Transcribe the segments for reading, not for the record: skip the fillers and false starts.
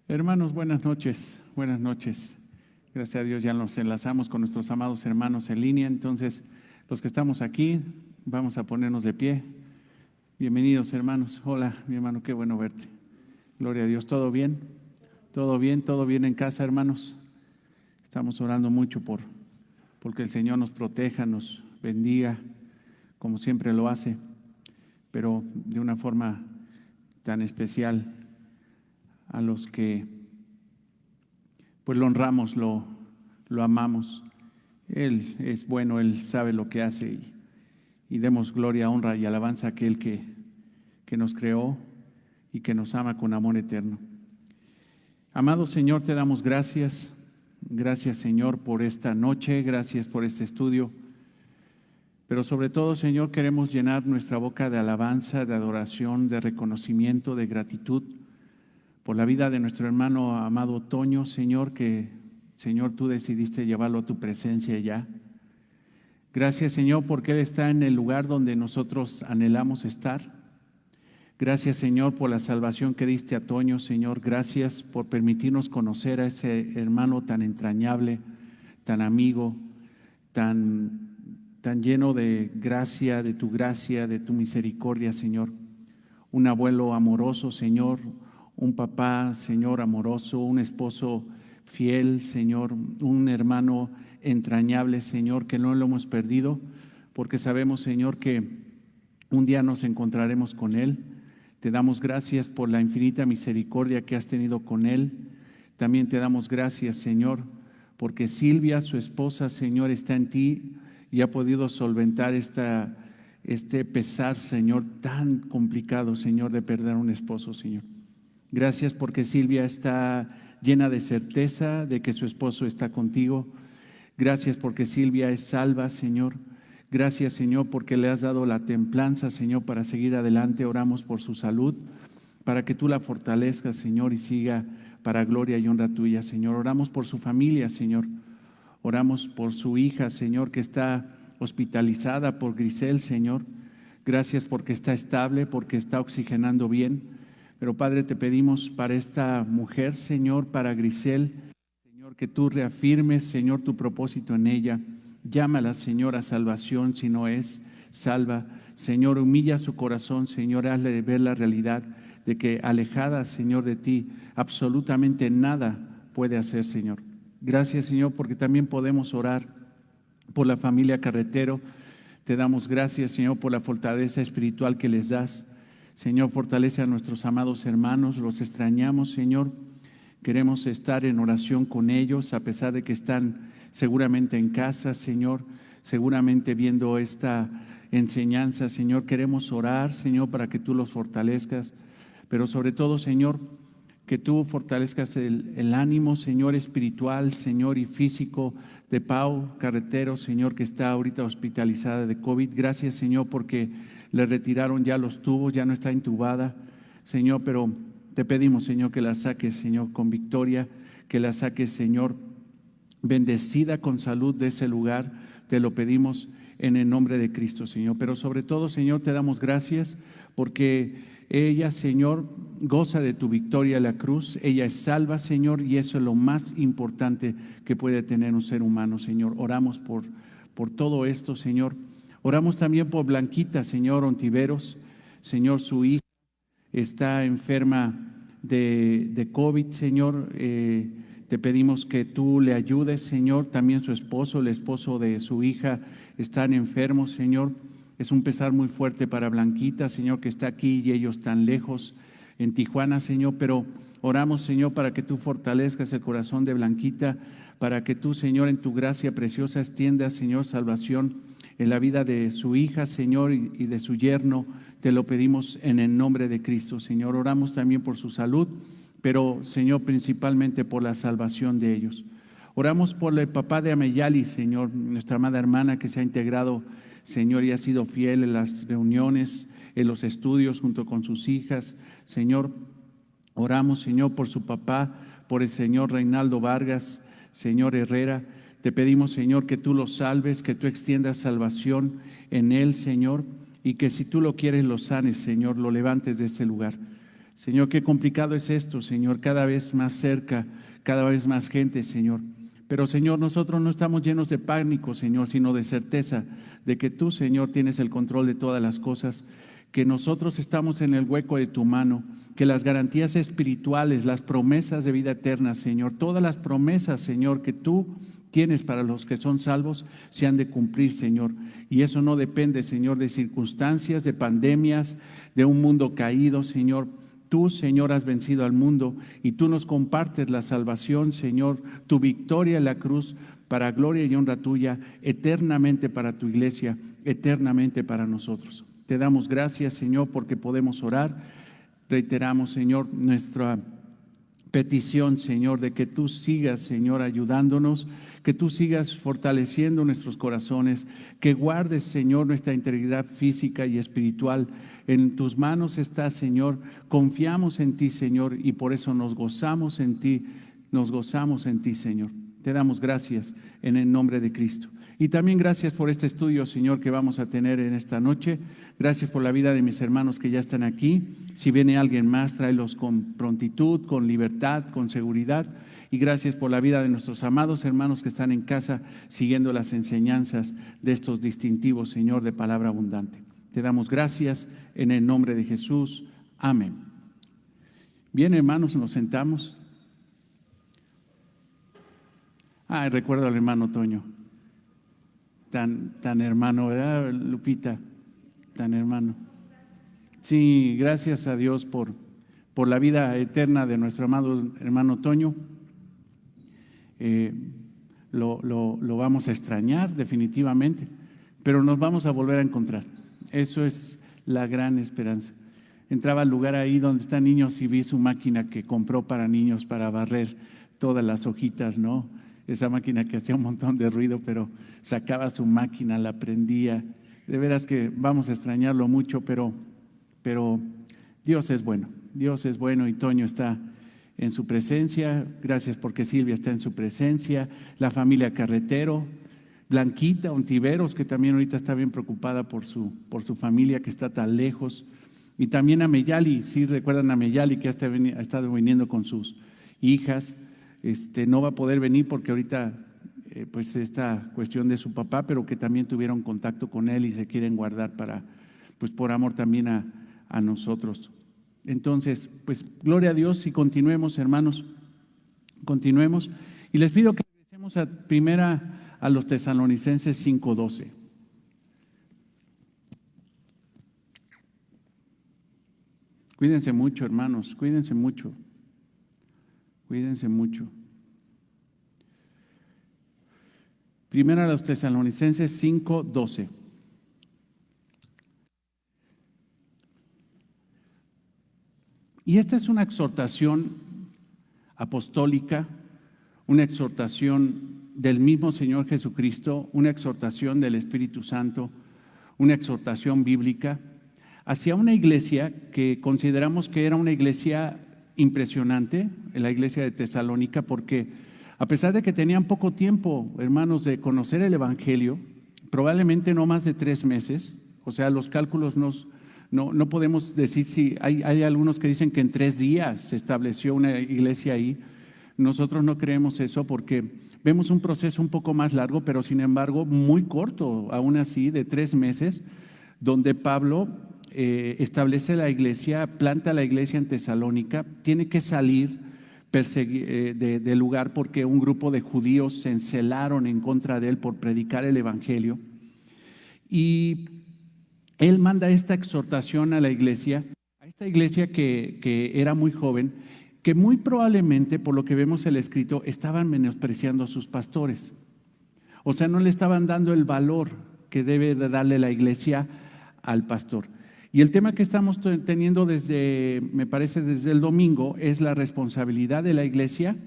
Hermanos, buenas noches, buenas noches. Gracias a Dios ya nos enlazamos con nuestros amados hermanos en línea. Entonces, los que estamos aquí, vamos a ponernos de pie. Bienvenidos, hermanos. Hola, mi hermano, qué bueno verte. Gloria a Dios, ¿todo bien? ¿Todo bien? ¿Todo bien en casa, hermanos? Estamos orando mucho porque el Señor nos proteja, nos bendiga, como siempre lo hace, pero de una forma tan especial a los que pues lo honramos, lo amamos. Él es bueno, Él sabe lo que hace y demos gloria, honra y alabanza a aquel que nos creó y que nos ama con amor eterno. Amado Señor, te damos gracias. Gracias, Señor, por esta noche, gracias por este estudio. Pero sobre todo, Señor, queremos llenar nuestra boca de alabanza, de adoración, de reconocimiento, de gratitud por la vida de nuestro hermano amado Toño, Señor, que, Señor, tú decidiste llevarlo a tu presencia ya. Gracias, Señor, porque Él está en el lugar donde nosotros anhelamos estar. Gracias, Señor, por la salvación que diste a Toño, Señor. Gracias por permitirnos conocer a ese hermano tan entrañable, tan amigo, tan lleno de gracia, de tu misericordia, Señor. Un abuelo amoroso, Señor. Un papá, Señor, amoroso, un esposo fiel, Señor, un hermano entrañable, Señor, que no lo hemos perdido, porque sabemos, Señor, que un día nos encontraremos con Él. Te damos gracias por la infinita misericordia que has tenido con Él. También te damos gracias, Señor, porque Silvia, su esposa, Señor, está en ti y ha podido solventar este pesar, Señor, tan complicado, Señor, de perder a un esposo, Señor. Gracias porque Silvia está llena de certeza de que su esposo está contigo. Gracias porque Silvia es salva, Señor. Gracias, Señor, porque le has dado la templanza, Señor, para seguir adelante. Oramos por su salud, para que tú la fortalezcas, Señor, y siga para gloria y honra tuya, Señor. Oramos por su familia, Señor. Oramos por su hija, Señor, que está hospitalizada, por Grisel, Señor. Gracias porque está estable, porque está oxigenando bien. Pero Padre, te pedimos para esta mujer, Señor, para Grisel, Señor, que tú reafirmes, Señor, tu propósito en ella. Llámala, Señor, a salvación si no es salva. Señor, humilla su corazón, Señor, hazle ver la realidad de que alejada, Señor, de ti, absolutamente nada puede hacer, Señor. Gracias, Señor, porque también podemos orar por la familia Carretero. Te damos gracias, Señor, por la fortaleza espiritual que les das. Señor, fortalece a nuestros amados hermanos, los extrañamos, Señor. Queremos estar en oración con ellos, a pesar de que están seguramente en casa, Señor, seguramente viendo esta enseñanza, Señor. Queremos orar, Señor, para que tú los fortalezcas, pero sobre todo, Señor, que tú fortalezcas el ánimo, Señor, espiritual, Señor, y físico de Pau Carretero, Señor, que está ahorita hospitalizada de COVID. Gracias, Señor, porque le retiraron ya los tubos, ya no está intubada, Señor, pero te pedimos, Señor, que la saques, Señor, con victoria, que la saques, Señor, bendecida con salud de ese lugar. Te lo pedimos en el nombre de Cristo, Señor. Pero sobre todo, Señor, te damos gracias porque ella, Señor, goza de tu victoria en la cruz. Ella es salva, Señor, y eso es lo más importante que puede tener un ser humano, Señor. Oramos por todo esto, Señor. Oramos también por Blanquita, Señor Ontiveros. Señor, su hija está enferma de COVID, Señor. Te pedimos que tú le ayudes, Señor. También su esposo, el esposo de su hija, están enfermos, Señor. Es un pesar muy fuerte para Blanquita, Señor, que está aquí y ellos tan lejos en Tijuana, Señor. Pero oramos, Señor, para que tú fortalezcas el corazón de Blanquita, para que tú, Señor, en tu gracia preciosa extiendas, Señor, salvación en la vida de su hija, Señor, y de su yerno. Te lo pedimos en el nombre de Cristo, Señor. Oramos también por su salud, pero, Señor, principalmente por la salvación de ellos. Oramos por el papá de Ameyali, Señor, nuestra amada hermana que se ha integrado, Señor, y ha sido fiel en las reuniones, en los estudios junto con sus hijas. Señor, oramos, Señor, por su papá, por el Señor Reinaldo Vargas, Señor Herrera. Te pedimos, Señor, que tú lo salves, que tú extiendas salvación en él, Señor, y que si tú lo quieres lo sanes, Señor, lo levantes de este lugar. Señor, qué complicado es esto, Señor, cada vez más cerca, cada vez más gente, Señor. Pero, Señor, nosotros no estamos llenos de pánico, Señor, sino de certeza de que tú, Señor, tienes el control de todas las cosas, que nosotros estamos en el hueco de tu mano, que las garantías espirituales, las promesas de vida eterna, Señor, todas las promesas, Señor, que tú tienes para los que son salvos, se han de cumplir, Señor. Y eso no depende, Señor, de circunstancias, de pandemias, de un mundo caído, Señor. Tú, Señor, has vencido al mundo y tú nos compartes la salvación, Señor, tu victoria en la cruz para gloria y honra tuya, eternamente para tu iglesia, eternamente para nosotros. Te damos gracias, Señor, porque podemos orar. Reiteramos, Señor, nuestra petición, Señor, de que tú sigas, Señor, ayudándonos, que tú sigas fortaleciendo nuestros corazones, que guardes, Señor, nuestra integridad física y espiritual. En tus manos está, Señor. Confiamos en ti, Señor, y por eso nos gozamos en ti, Señor. Te damos gracias en el nombre de Cristo. Y también gracias por este estudio, Señor, que vamos a tener en esta noche. Gracias por la vida de mis hermanos que ya están aquí. Si viene alguien más, tráelos con prontitud, con libertad, con seguridad. Y gracias por la vida de nuestros amados hermanos que están en casa siguiendo las enseñanzas de estos distintivos, Señor, de palabra abundante. Te damos gracias en el nombre de Jesús. Amén. Bien, hermanos, nos sentamos. Recuerdo al hermano Toño. Tan hermano, ¿verdad, Lupita? Tan hermano. Sí, gracias a Dios por la vida eterna de nuestro amado hermano Toño. Lo vamos a extrañar definitivamente, pero nos vamos a volver a encontrar. Eso es la gran esperanza. Entraba al lugar ahí donde están niños y vi su máquina que compró para niños para barrer todas las hojitas, ¿no? Esa máquina que hacía un montón de ruido, pero sacaba su máquina, la prendía. De veras que vamos a extrañarlo mucho, pero Dios es bueno. Dios es bueno y Toño está en su presencia. Gracias porque Silvia está en su presencia. La familia Carretero, Blanquita Ontiveros, que también ahorita está bien preocupada por su familia que está tan lejos. Y también a Meyali, sí recuerdan a Meyali que ha estado viniendo con sus hijas. No va a poder venir porque ahorita pues esta cuestión de su papá, pero que también tuvieron contacto con él y se quieren guardar para, pues por amor también a nosotros. Entonces, pues gloria a Dios y continuemos, hermanos, continuemos. Y les pido que regresemos a los Tesalonicenses 5:12. Cuídense mucho, hermanos, cuídense mucho. Cuídense mucho. Primero a los Tesalonicenses 5:12. Y esta es una exhortación apostólica, una exhortación del mismo Señor Jesucristo, una exhortación del Espíritu Santo, una exhortación bíblica hacia una iglesia que consideramos que era una iglesia impresionante, en la iglesia de Tesalónica, porque a pesar de que tenían poco tiempo, hermanos, de conocer el Evangelio, probablemente no más de 3 meses, o sea, los cálculos no podemos decir si hay algunos que dicen que en 3 días se estableció una iglesia ahí. Nosotros no creemos eso porque vemos un proceso un poco más largo, pero sin embargo muy corto, aún así, de 3 meses, donde Pablo establece la iglesia, planta la iglesia en Tesalónica, tiene que salir del lugar porque un grupo de judíos se encelaron en contra de él por predicar el Evangelio. Y él manda esta exhortación a la iglesia, a esta iglesia que era muy joven, que muy probablemente, por lo que vemos el escrito, estaban menospreciando a sus pastores. O sea, no le estaban dando el valor que debe de darle la iglesia al pastor. Y el tema que estamos teniendo me parece desde el domingo, es la responsabilidad de la iglesia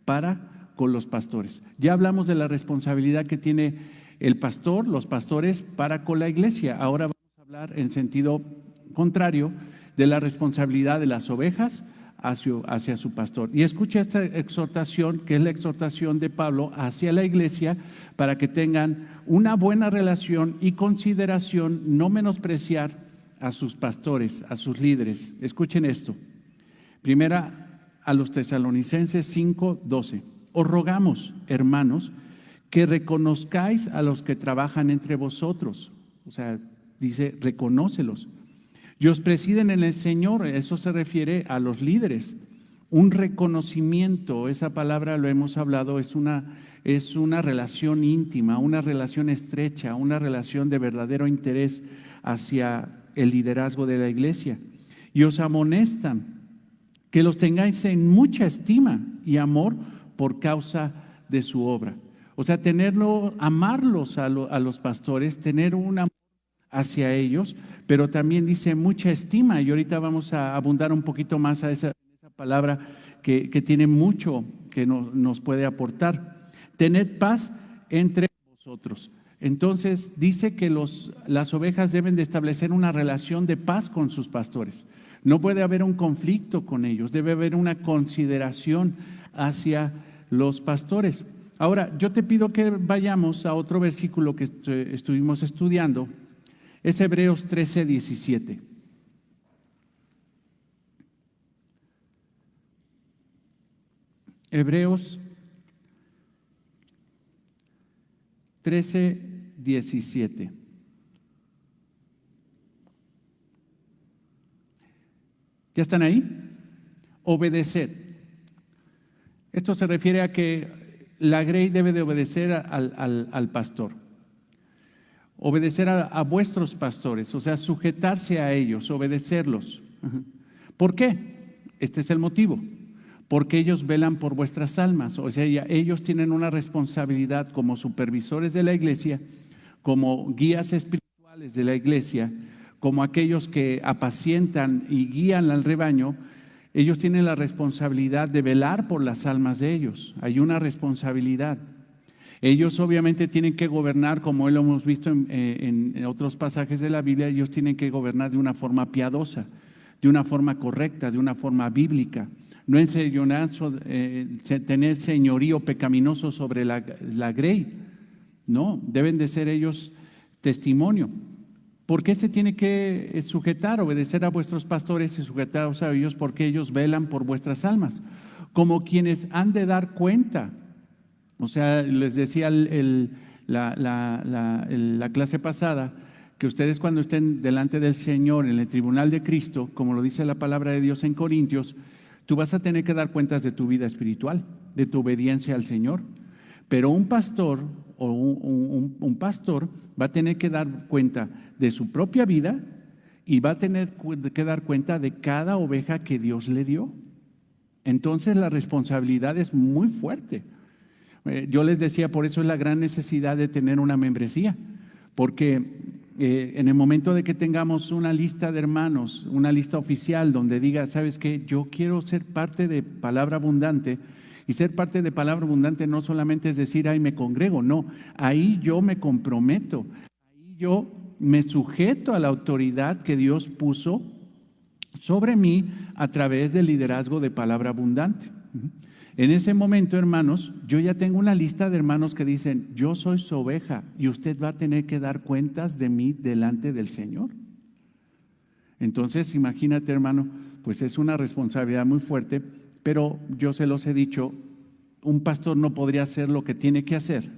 para con los pastores. Ya hablamos de la responsabilidad que tiene el pastor, los pastores para con la iglesia. Ahora vamos a hablar en sentido contrario de la responsabilidad de las ovejas hacia su pastor. Y escucha esta exhortación, que es la exhortación de Pablo hacia la iglesia, para que tengan una buena relación y consideración, no menospreciar a sus pastores, a sus líderes. Escuchen esto. Primera a los Tesalonicenses 5:12. Os rogamos, hermanos, que reconozcáis a los que trabajan entre vosotros. O sea, dice, reconócelos. Y os presiden en el Señor, eso se refiere a los líderes. Un reconocimiento, esa palabra lo hemos hablado, es una relación íntima, una relación estrecha, una relación de verdadero interés hacia el liderazgo de la iglesia. Y os amonestan que los tengáis en mucha estima y amor por causa de su obra. O sea, amarlos a los pastores, tener un amor hacia ellos, pero también dice mucha estima, y ahorita vamos a abundar un poquito más a esa palabra que tiene mucho que nos puede aportar. Tened paz entre vosotros. Entonces dice que las ovejas deben de establecer una relación de paz con sus pastores. No puede haber un conflicto con ellos, debe haber una consideración hacia los pastores. Ahora, yo te pido que vayamos a otro versículo que estuvimos estudiando, es Hebreos 13:17. Hebreos 13:17. ¿Ya están ahí? Obedeced. Esto se refiere a que la grey debe de obedecer al pastor. Obedecer a vuestros pastores, o sea, sujetarse a ellos, obedecerlos. ¿Por qué? Este es el motivo. Porque ellos velan por vuestras almas, o sea, ellos tienen una responsabilidad como supervisores de la iglesia, como guías espirituales de la iglesia, como aquellos que apacientan y guían al rebaño. Ellos tienen la responsabilidad de velar por las almas de ellos. Hay una responsabilidad. Ellos obviamente tienen que gobernar, como lo hemos visto en otros pasajes de la Biblia, ellos tienen que gobernar de una forma piadosa, de una forma correcta, de una forma bíblica. No tener señorío pecaminoso sobre la grey. No, deben de ser ellos testimonio. ¿Por qué se tiene que sujetar, obedecer a vuestros pastores y sujetaros a ellos? Porque ellos velan por vuestras almas, como quienes han de dar cuenta. O sea, les decía la clase pasada, que ustedes cuando estén delante del Señor en el tribunal de Cristo, como lo dice la palabra de Dios en Corintios, tú vas a tener que dar cuentas de tu vida espiritual, de tu obediencia al Señor. Pero un pastor o un pastor va a tener que dar cuenta de su propia vida y va a tener que dar cuenta de cada oveja que Dios le dio. Entonces la responsabilidad es muy fuerte. Yo les decía, por eso es la gran necesidad de tener una membresía, porque en el momento de que tengamos una lista de hermanos, una lista oficial donde diga, ¿sabes qué? Yo quiero ser parte de Palabra Abundante. Y ser parte de Palabra Abundante no solamente es decir, ahí me congrego, no, ahí yo me comprometo, ahí yo me sujeto a la autoridad que Dios puso sobre mí a través del liderazgo de Palabra Abundante. En ese momento, hermanos, yo ya tengo una lista de hermanos que dicen, yo soy su oveja y usted va a tener que dar cuentas de mí delante del Señor. Entonces, imagínate, hermano, pues es una responsabilidad muy fuerte. Pero yo se los he dicho, un pastor no podría hacer lo que tiene que hacer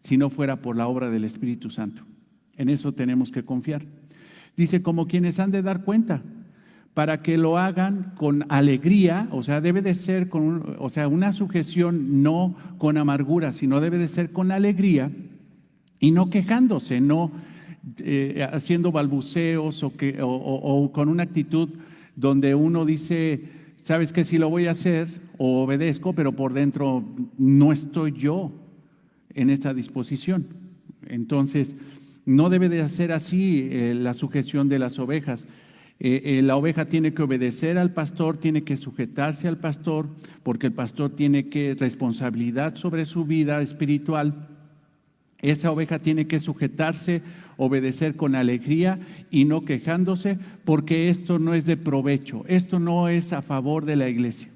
si no fuera por la obra del Espíritu Santo. En eso tenemos que confiar. Dice, como quienes han de dar cuenta, para que lo hagan con alegría, o sea, debe de ser una sujeción no con amargura, sino debe de ser con alegría y no quejándose, no haciendo balbuceos o con una actitud donde uno dice, sabes que sí lo voy a hacer o obedezco, pero por dentro no estoy yo en esta disposición. Entonces, no debe de ser así la sujeción de las ovejas. La oveja tiene que obedecer al pastor, tiene que sujetarse al pastor, porque el pastor tiene responsabilidad sobre su vida espiritual. Esa oveja tiene que sujetarse, obedecer con alegría y no quejándose, porque esto no es de provecho, esto no es a favor de la iglesia.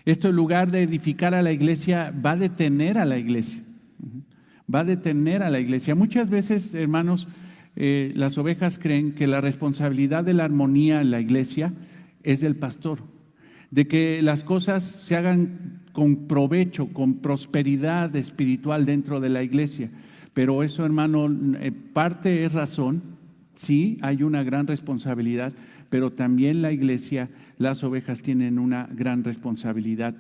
Esto, en lugar de edificar a la iglesia, va a detener a la iglesia. Va a detener a la iglesia. Muchas veces, hermanos, las ovejas creen que la responsabilidad de la armonía en la iglesia es del pastor. de que las cosas se hagan con provecho, con prosperidad espiritual dentro de la iglesia. Pero eso, hermano, parte es razón, sí, hay una gran responsabilidad, pero también la iglesia, las ovejas tienen una gran responsabilidad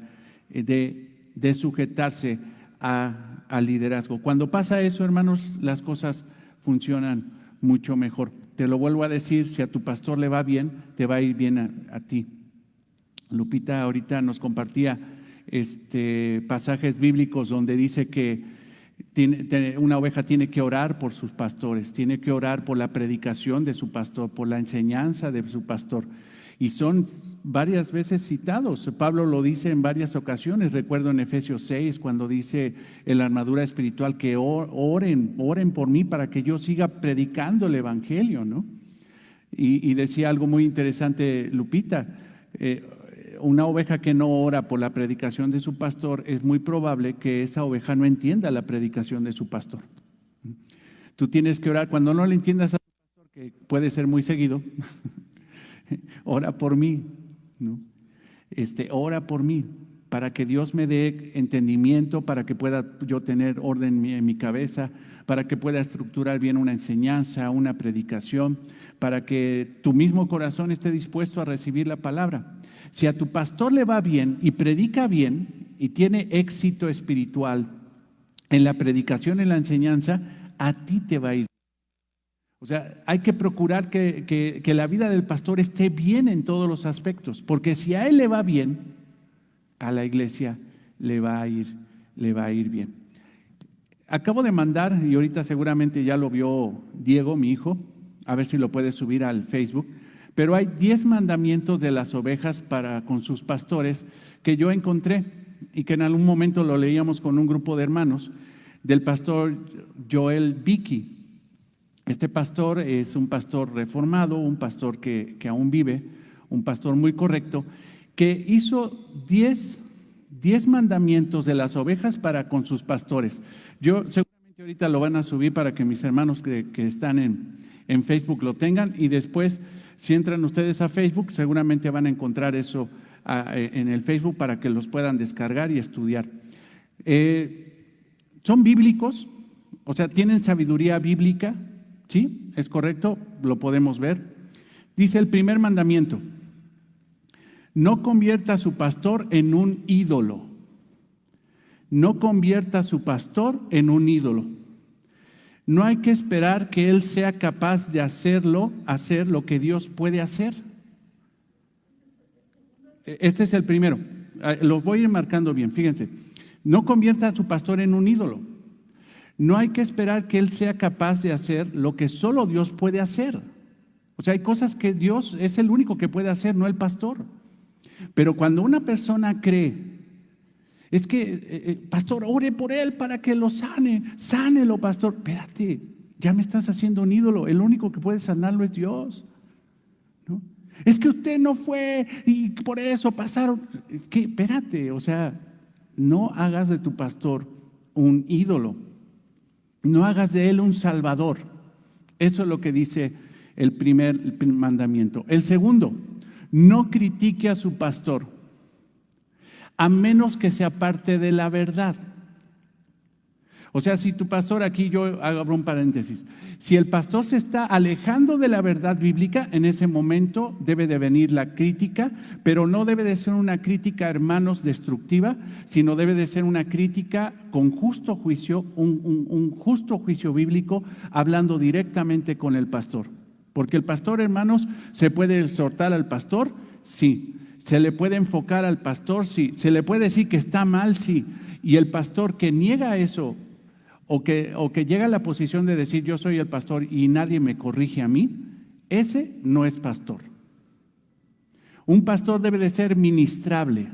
de sujetarse al liderazgo. Cuando pasa eso, hermanos, las cosas funcionan mucho mejor. Te lo vuelvo a decir, si a tu pastor le va bien, te va a ir bien a ti. Lupita ahorita nos compartía pasajes bíblicos donde dice que una oveja tiene que orar por sus pastores, tiene que orar por la predicación de su pastor, por la enseñanza de su pastor. Y son varias veces citados. Pablo lo dice en varias ocasiones. Recuerdo en Efesios 6 cuando dice en la armadura espiritual que oren por mí para que yo siga predicando el evangelio, ¿no? Y decía algo muy interesante Lupita, una oveja que no ora por la predicación de su pastor, es muy probable que esa oveja no entienda la predicación de su pastor. Tú tienes que orar cuando no le entiendas a tu pastor, que puede ser muy seguido. Ora por mí, ¿no? Ora por mí, para que Dios me dé entendimiento, para que pueda yo tener orden en mi cabeza, para que pueda estructurar bien una enseñanza, una predicación, para que tu mismo corazón esté dispuesto a recibir la palabra. Si a tu pastor le va bien y predica bien y tiene éxito espiritual en la predicación, en la enseñanza, a ti te va a ir. O sea, hay que procurar que la vida del pastor esté bien en todos los aspectos, porque si a él le va bien, a la iglesia le va a ir bien. Acabo de mandar, y ahorita seguramente ya lo vio Diego, mi hijo, a ver si lo puede subir al Facebook, pero hay 10 mandamientos de las ovejas con sus pastores que yo encontré y que en algún momento lo leíamos con un grupo de hermanos del pastor Joel Vicky. Este pastor es un pastor reformado, un pastor que aún vive, un pastor muy correcto, que hizo 10 mandamientos de las ovejas para con sus pastores. Yo seguramente ahorita lo van a subir para que mis hermanos que están en Facebook lo tengan, y después, si entran ustedes a Facebook, seguramente van a encontrar eso en el Facebook para que los puedan descargar y estudiar. Son bíblicos, o sea, tienen sabiduría bíblica. ¿Sí? ¿Es correcto? Lo podemos ver. Dice el primer mandamiento: no convierta a su pastor en un ídolo. No convierta a su pastor en un ídolo. No hay que esperar que él sea capaz de hacer lo que Dios puede hacer. Este es el primero. Lo voy a ir marcando bien, fíjense. No convierta a su pastor en un ídolo. No hay que esperar que él sea capaz de hacer lo que solo Dios puede hacer. O sea, hay cosas que Dios es el único que puede hacer, no el pastor. Pero cuando una persona cree, es que, pastor, ore por él para que lo sánelo, pastor. Espérate, ya me estás haciendo un ídolo, el único que puede sanarlo es Dios, ¿no? Es que usted no fue y por eso pasaron. Es que, espérate, o sea, no hagas de tu pastor un ídolo. No hagas de él un salvador. Eso es lo que dice el primer mandamiento. El segundo: no critique a su pastor, a menos que se aparte de la verdad. O sea, si tu pastor, aquí yo abro un paréntesis, si el pastor se está alejando de la verdad bíblica, en ese momento debe de venir la crítica, pero no debe de ser una crítica, hermanos, destructiva, sino debe de ser una crítica con justo juicio, un justo juicio bíblico, hablando directamente con el pastor. Porque el pastor, hermanos, ¿se puede exhortar al pastor? Sí. ¿Se le puede enfocar al pastor? Sí. ¿Se le puede decir que está mal? Sí. Y el pastor que niega eso, o que llega a la posición de decir yo soy el pastor y nadie me corrige a mí, ese no es pastor. Un pastor debe de ser ministrable.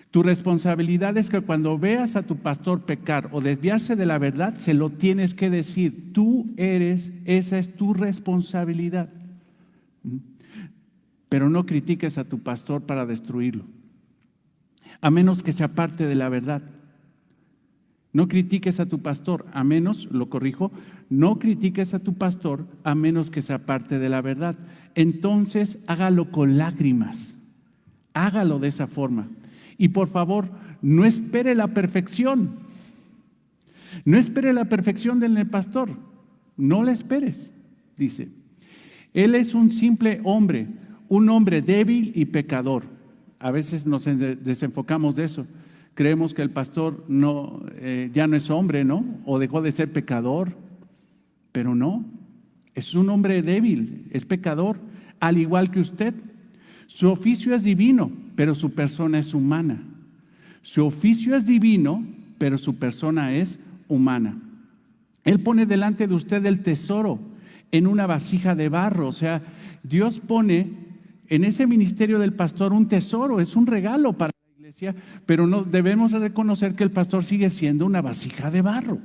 Tu responsabilidad es que cuando veas a tu pastor pecar o desviarse de la verdad, se lo tienes que decir. Esa es tu responsabilidad. Pero no critiques a tu pastor para destruirlo, a menos que se aparte de la verdad. No critiques a tu pastor, a menos, lo corrijo, no critiques a tu pastor a menos que se aparte de la verdad. Entonces hágalo con lágrimas, Hágalo de esa forma. Y por favor, no espere la perfección. No espere la perfección del pastor. No la esperes, dice. Él es un simple hombre, un hombre débil y pecador. A veces nos desenfocamos de eso. Creemos que el pastor ya no es hombre, ¿no? O dejó de ser pecador. Pero no, es un hombre débil, es pecador, al igual que usted. Su oficio es divino, pero su persona es humana. Su oficio es divino, pero su persona es humana. Él pone delante de usted el tesoro en una vasija de barro. O sea, Dios pone en ese ministerio del pastor un tesoro, es un regalo para la iglesia, pero no debemos reconocer que el pastor sigue siendo una vasija de barro.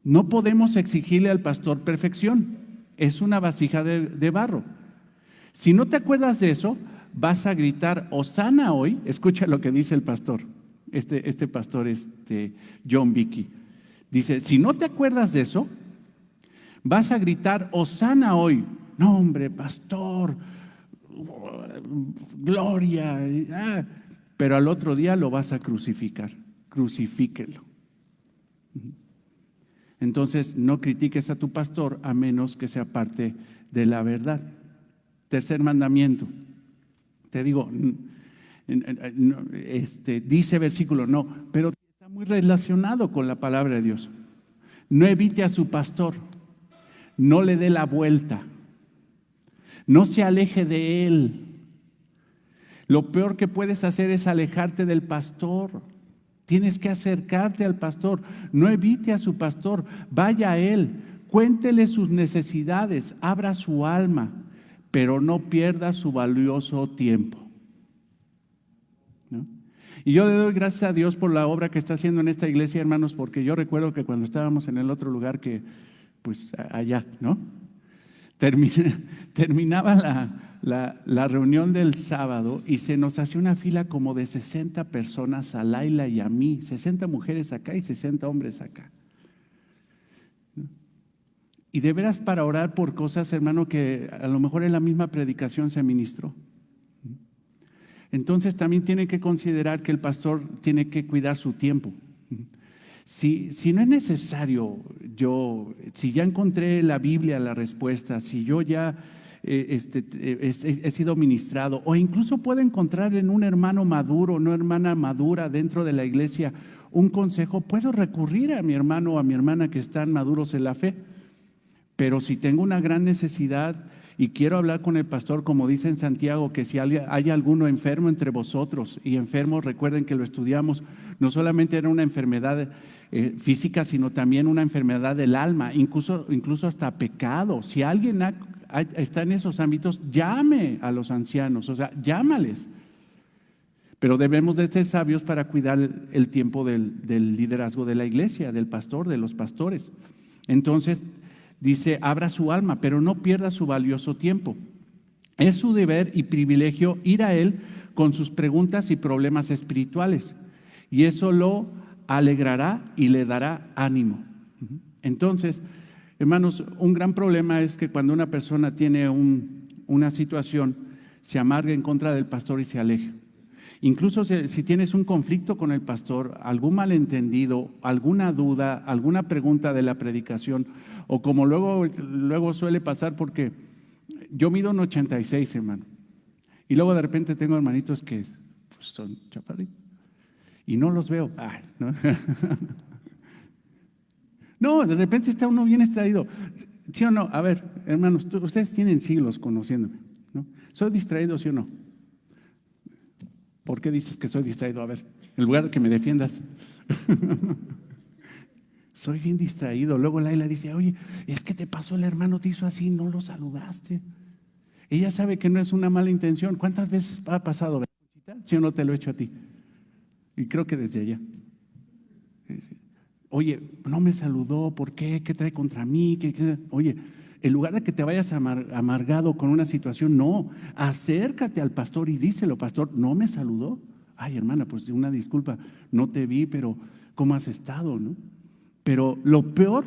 No podemos exigirle al pastor perfección, es una vasija de barro. Si no te acuerdas de eso, vas a gritar Hosana hoy. Escucha lo que dice el pastor, este pastor, John Vicky. Dice, si no te acuerdas de eso, vas a gritar Hosana hoy. No, hombre, pastor, gloria. Pero al otro día lo vas a crucificar. Crucifíquelo. Entonces, no critiques a tu pastor a menos que sea parte de la verdad. Tercer mandamiento. Te digo, dice versículo, no, pero está muy relacionado con la palabra de Dios. No evite a su pastor, no le dé la vuelta, no se aleje de él. Lo peor que puedes hacer es alejarte del pastor. Tienes que acercarte al pastor, no evite a su pastor, vaya a él, cuéntele sus necesidades, abra su alma, pero no pierda su valioso tiempo. ¿No? Y yo le doy gracias a Dios por la obra que está haciendo en esta iglesia, hermanos, porque yo recuerdo que cuando estábamos en el otro lugar pues allá, ¿no? Terminaba la reunión del sábado y se nos hacía una fila como de 60 personas a Laila y a mí, 60 mujeres acá y 60 hombres acá. Y de veras para orar por cosas, hermano, que a lo mejor en la misma predicación se ministró. Entonces también tiene que considerar que el pastor tiene que cuidar su tiempo. Si no es necesario, si ya encontré la Biblia la respuesta, si yo ya he sido ministrado, o incluso puedo encontrar en un hermano maduro, una hermana madura dentro de la iglesia un consejo, puedo recurrir a mi hermano o a mi hermana que están maduros en la fe. Pero si tengo una gran necesidad y quiero hablar con el pastor, como dice en Santiago, que si hay alguno enfermo entre vosotros, y enfermo, recuerden que lo estudiamos, no solamente era una enfermedad física, sino también una enfermedad del alma, incluso hasta pecado. Si alguien está en esos ámbitos, llame a los ancianos, o sea, llámales. Pero debemos de ser sabios para cuidar el tiempo del liderazgo de la iglesia, del pastor, de los pastores. Entonces, dice, abra su alma, pero no pierda su valioso tiempo. Es su deber y privilegio ir a él con sus preguntas y problemas espirituales. Y eso lo alegrará y le dará ánimo. Entonces, hermanos, un gran problema es que cuando una persona tiene una situación, se amarga en contra del pastor y se aleja. Incluso si tienes un conflicto con el pastor, algún malentendido, alguna duda, alguna pregunta de la predicación, o como luego suele pasar, porque yo mido un 86, hermano, y luego de repente tengo hermanitos que pues, son chaparritos, y no los veo. ¿No? No, de repente está uno bien extraído. ¿Sí o no? A ver, hermanos, ustedes tienen siglos conociéndome, ¿no? ¿Soy distraído, sí o no? ¿Por qué dices que soy distraído? A ver, en lugar de que me defiendas. Soy bien distraído. Luego Laila dice, oye, es que te pasó, el hermano te hizo así, no lo saludaste. Ella sabe que no es una mala intención. ¿Cuántas veces ha pasado? ¿Sí o no te lo he hecho a ti? Y creo que desde allá. Oye, no me saludó, ¿por qué? ¿Qué trae contra mí? Oye, en lugar de que te vayas amargado con una situación, no, acércate al pastor y díselo, pastor, ¿no me saludó? Ay, hermana, pues una disculpa, no te vi, pero ¿cómo has estado? ¿No? Pero lo peor,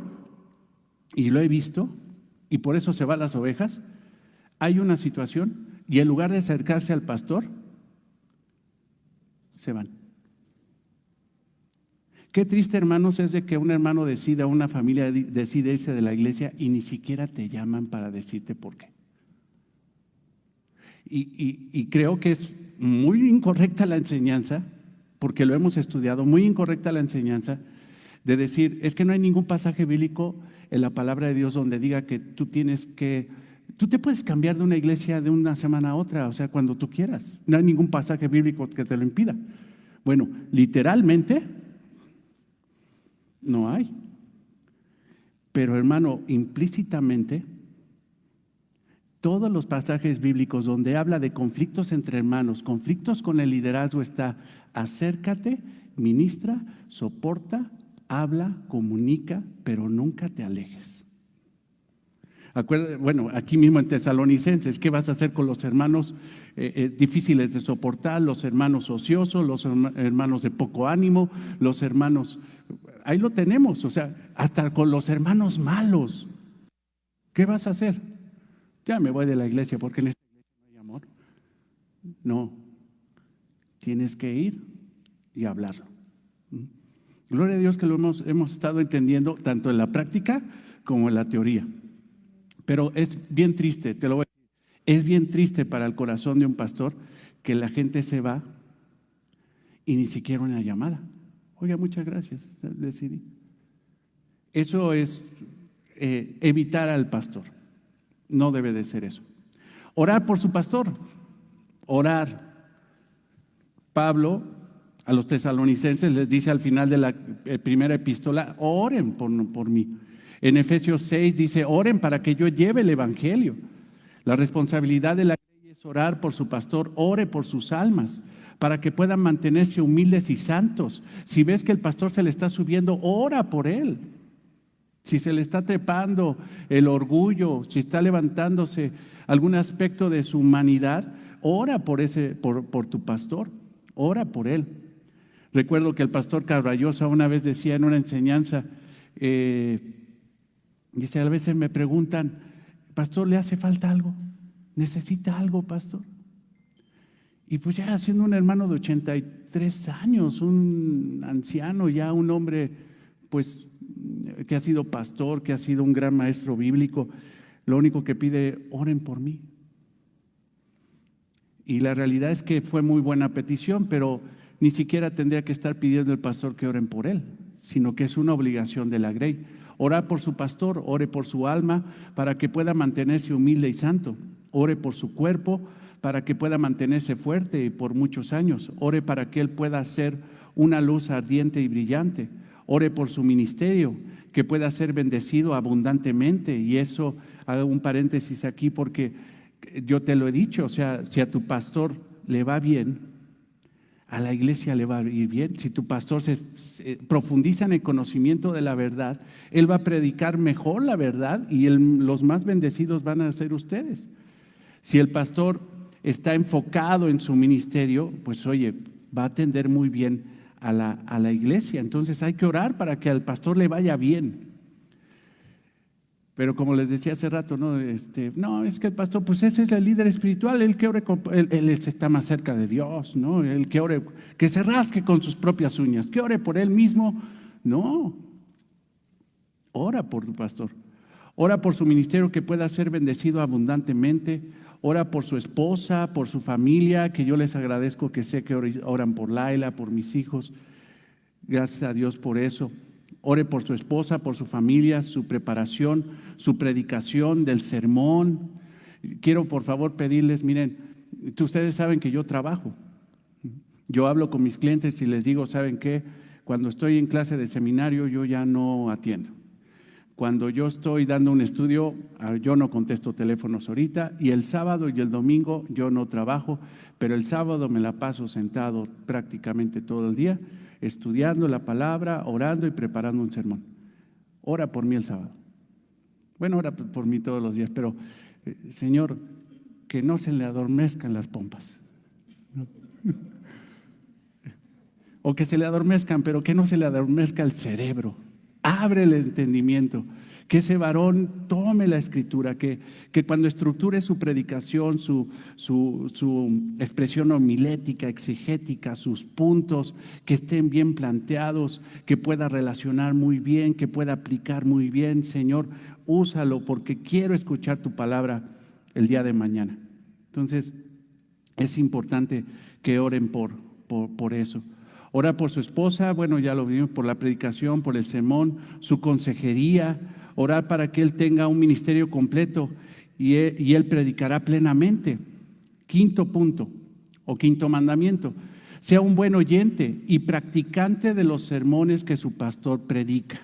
y lo he visto, y por eso se van las ovejas, hay una situación y en lugar de acercarse al pastor, se van. Qué triste, hermanos, es de que un hermano decida, una familia decide irse de la iglesia y ni siquiera te llaman para decirte por qué. Y creo que es muy incorrecta la enseñanza, porque lo hemos estudiado, muy incorrecta la enseñanza de decir, es que no hay ningún pasaje bíblico en la palabra de Dios donde diga que tú te puedes cambiar de una iglesia de una semana a otra, o sea, cuando tú quieras. No hay ningún pasaje bíblico que te lo impida. Bueno, literalmente no hay. Pero hermano, implícitamente, todos los pasajes bíblicos donde habla de conflictos entre hermanos, conflictos con el liderazgo está: acércate, ministra, soporta, habla, comunica, pero nunca te alejes. Bueno, aquí mismo en Tesalonicenses, ¿qué vas a hacer con los hermanos difíciles de soportar, los hermanos ociosos, los hermanos de poco ánimo, los hermanos, ahí lo tenemos, o sea, hasta con los hermanos malos? ¿Qué vas a hacer? Ya me voy de la iglesia porque en esta iglesia no hay amor. No, tienes que ir y hablarlo. Gloria a Dios que lo hemos estado entendiendo tanto en la práctica como en la teoría. Pero es bien triste, te lo voy a decir, es bien triste para el corazón de un pastor que la gente se va y ni siquiera una llamada. Oiga, muchas gracias, decidí. Eso es evitar al pastor. No debe de ser eso. Orar por su pastor. Orar. Pablo a los tesalonicenses les dice al final de la primera epístola: oren por mí. En Efesios 6 dice: oren para que yo lleve el evangelio. La responsabilidad de la iglesia es orar por su pastor. Ore por sus almas para que puedan mantenerse humildes y santos. Si ves que el pastor se le está subiendo, ora por él. Si se le está trepando el orgullo, si está levantándose algún aspecto de su humanidad, ora por tu pastor, ora por él. Recuerdo que el pastor Cabrallosa una vez decía en una enseñanza, dice: a veces me preguntan, pastor, ¿le hace falta algo? ¿Necesita algo, pastor? Y pues ya siendo un hermano de 83 años, un anciano, ya un hombre pues que ha sido pastor, que ha sido un gran maestro bíblico, lo único que pide: oren por mí. Y la realidad es que fue muy buena petición, pero ni siquiera tendría que estar pidiendo el pastor que oren por él, sino que es una obligación de la grey. Orar por su pastor, ore por su alma para que pueda mantenerse humilde y santo. Ore por su cuerpo para que pueda mantenerse fuerte y por muchos años. Ore para que él pueda ser una luz ardiente y brillante. Ore por su ministerio, que pueda ser bendecido abundantemente. Y eso, hago un paréntesis aquí porque yo te lo he dicho, o sea, si a tu pastor le va bien, a la iglesia le va a ir bien. Si tu pastor se profundiza en el conocimiento de la verdad, él va a predicar mejor la verdad y los más bendecidos van a ser ustedes. Si el pastor está enfocado en su ministerio, pues oye, va a atender muy bien a la iglesia. Entonces hay que orar para que al pastor le vaya bien. Pero como les decía hace rato, no, es que el pastor, pues ese es el líder espiritual, él que ore, él está más cerca de Dios, ¿no? Él que ore, que se rasque con sus propias uñas, que ore por él mismo. No, ora por tu pastor, ora por su ministerio que pueda ser bendecido abundantemente, ora por su esposa, por su familia, que yo les agradezco que sé que oran por Laila, por mis hijos, gracias a Dios por eso. Ore por su esposa, por su familia, su preparación, su predicación del sermón. Quiero por favor pedirles, miren, ustedes saben que yo trabajo. Yo hablo con mis clientes y les digo: ¿saben qué? Cuando estoy en clase de seminario yo ya no atiendo. Cuando yo estoy dando un estudio, yo no contesto teléfonos ahorita, y el sábado y el domingo yo no trabajo, pero el sábado me la paso sentado prácticamente todo el día, estudiando la palabra, orando y preparando un sermón. Ora por mí el sábado. Bueno, ora por mí todos los días, pero Señor, que no se le adormezcan las pompas. ¿No? O que se le adormezcan, pero que no se le adormezca el cerebro. Abre el entendimiento, Que ese varón tome la escritura, que cuando estructure su predicación, su expresión homilética, exegética, sus puntos, que estén bien planteados, que pueda relacionar muy bien, que pueda aplicar muy bien. Señor, úsalo porque quiero escuchar tu palabra el día de mañana. Entonces, es importante que oren por eso. Ora por su esposa, bueno, ya lo vimos, por la predicación, por el sermón, su consejería. Orar para que él tenga un ministerio completo y él predicará plenamente. Quinto punto o quinto mandamiento: sea un buen oyente y practicante de los sermones que su pastor predica.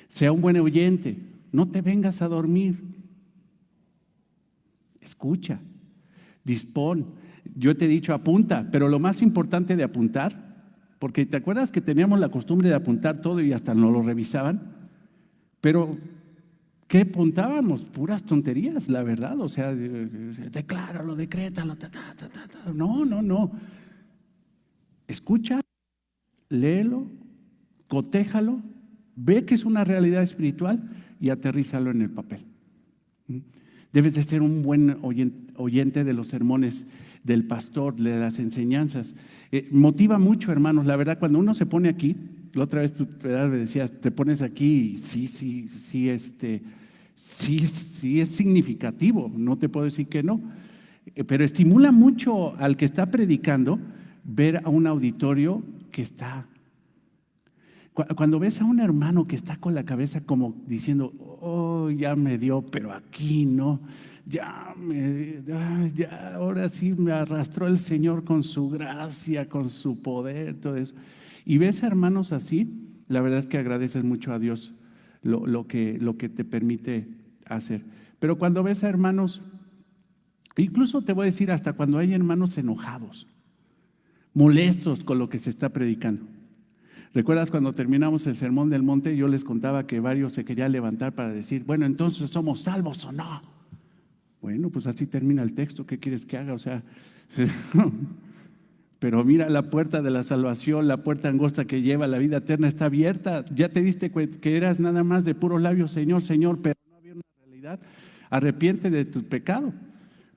Sea un buen oyente, no te vengas a dormir. Escucha, dispón. Yo te he dicho apunta, pero lo más importante de apuntar, porque ¿te acuerdas que teníamos la costumbre de apuntar todo y hasta nos lo revisaban? Pero ¿qué apuntábamos? Puras tonterías, la verdad. O sea, decláralo, decrétalo, No. Escucha, léelo, cotéjalo, ve que es una realidad espiritual y aterrízalo en el papel. Debes de ser un buen oyente de los sermones del pastor, de las enseñanzas. Motiva mucho, hermanos. La verdad, cuando uno se pone aquí, la otra vez tú me decías, te pones aquí y sí es significativo. No te puedo decir que no. Pero estimula mucho al que está predicando ver a un auditorio que está. Cuando ves a un hermano que está con la cabeza como diciendo, oh, ya me dio, pero aquí no, ya, ahora sí me arrastró el Señor con su gracia, con su poder, todo eso. Y ves a hermanos así, la verdad es que agradeces mucho a Dios lo que te permite hacer. Pero cuando ves a hermanos, incluso te voy a decir hasta cuando hay hermanos enojados, molestos con lo que se está predicando. ¿Recuerdas cuando terminamos el Sermón del Monte? Yo les contaba que varios se querían levantar para decir, bueno, entonces ¿somos salvos o no? Bueno, pues así termina el texto. ¿Qué quieres que haga? O sea, pero mira, la puerta de la salvación, la puerta angosta que lleva a la vida eterna está abierta. Ya te diste cuenta que eras nada más de puros labios, Señor, Señor, pero no había una realidad. Arrepiente de tu pecado.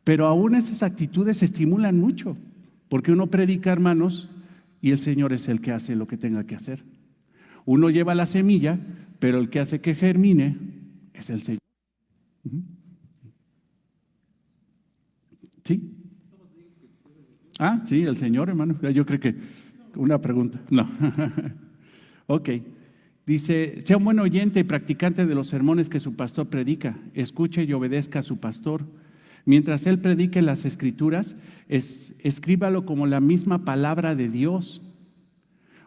Pero aún esas actitudes estimulan mucho, porque uno predica, hermanos, y el Señor es el que hace lo que tenga que hacer. Uno lleva la semilla, pero el que hace que germine es el Señor. ¿Sí? Sí, el Señor, hermano. Yo creo que una pregunta. No. Ok. Dice, sea un buen oyente y practicante de los sermones que su pastor predica. Escuche y obedezca a su pastor. Mientras él predique las escrituras, escríbalo como la misma palabra de Dios.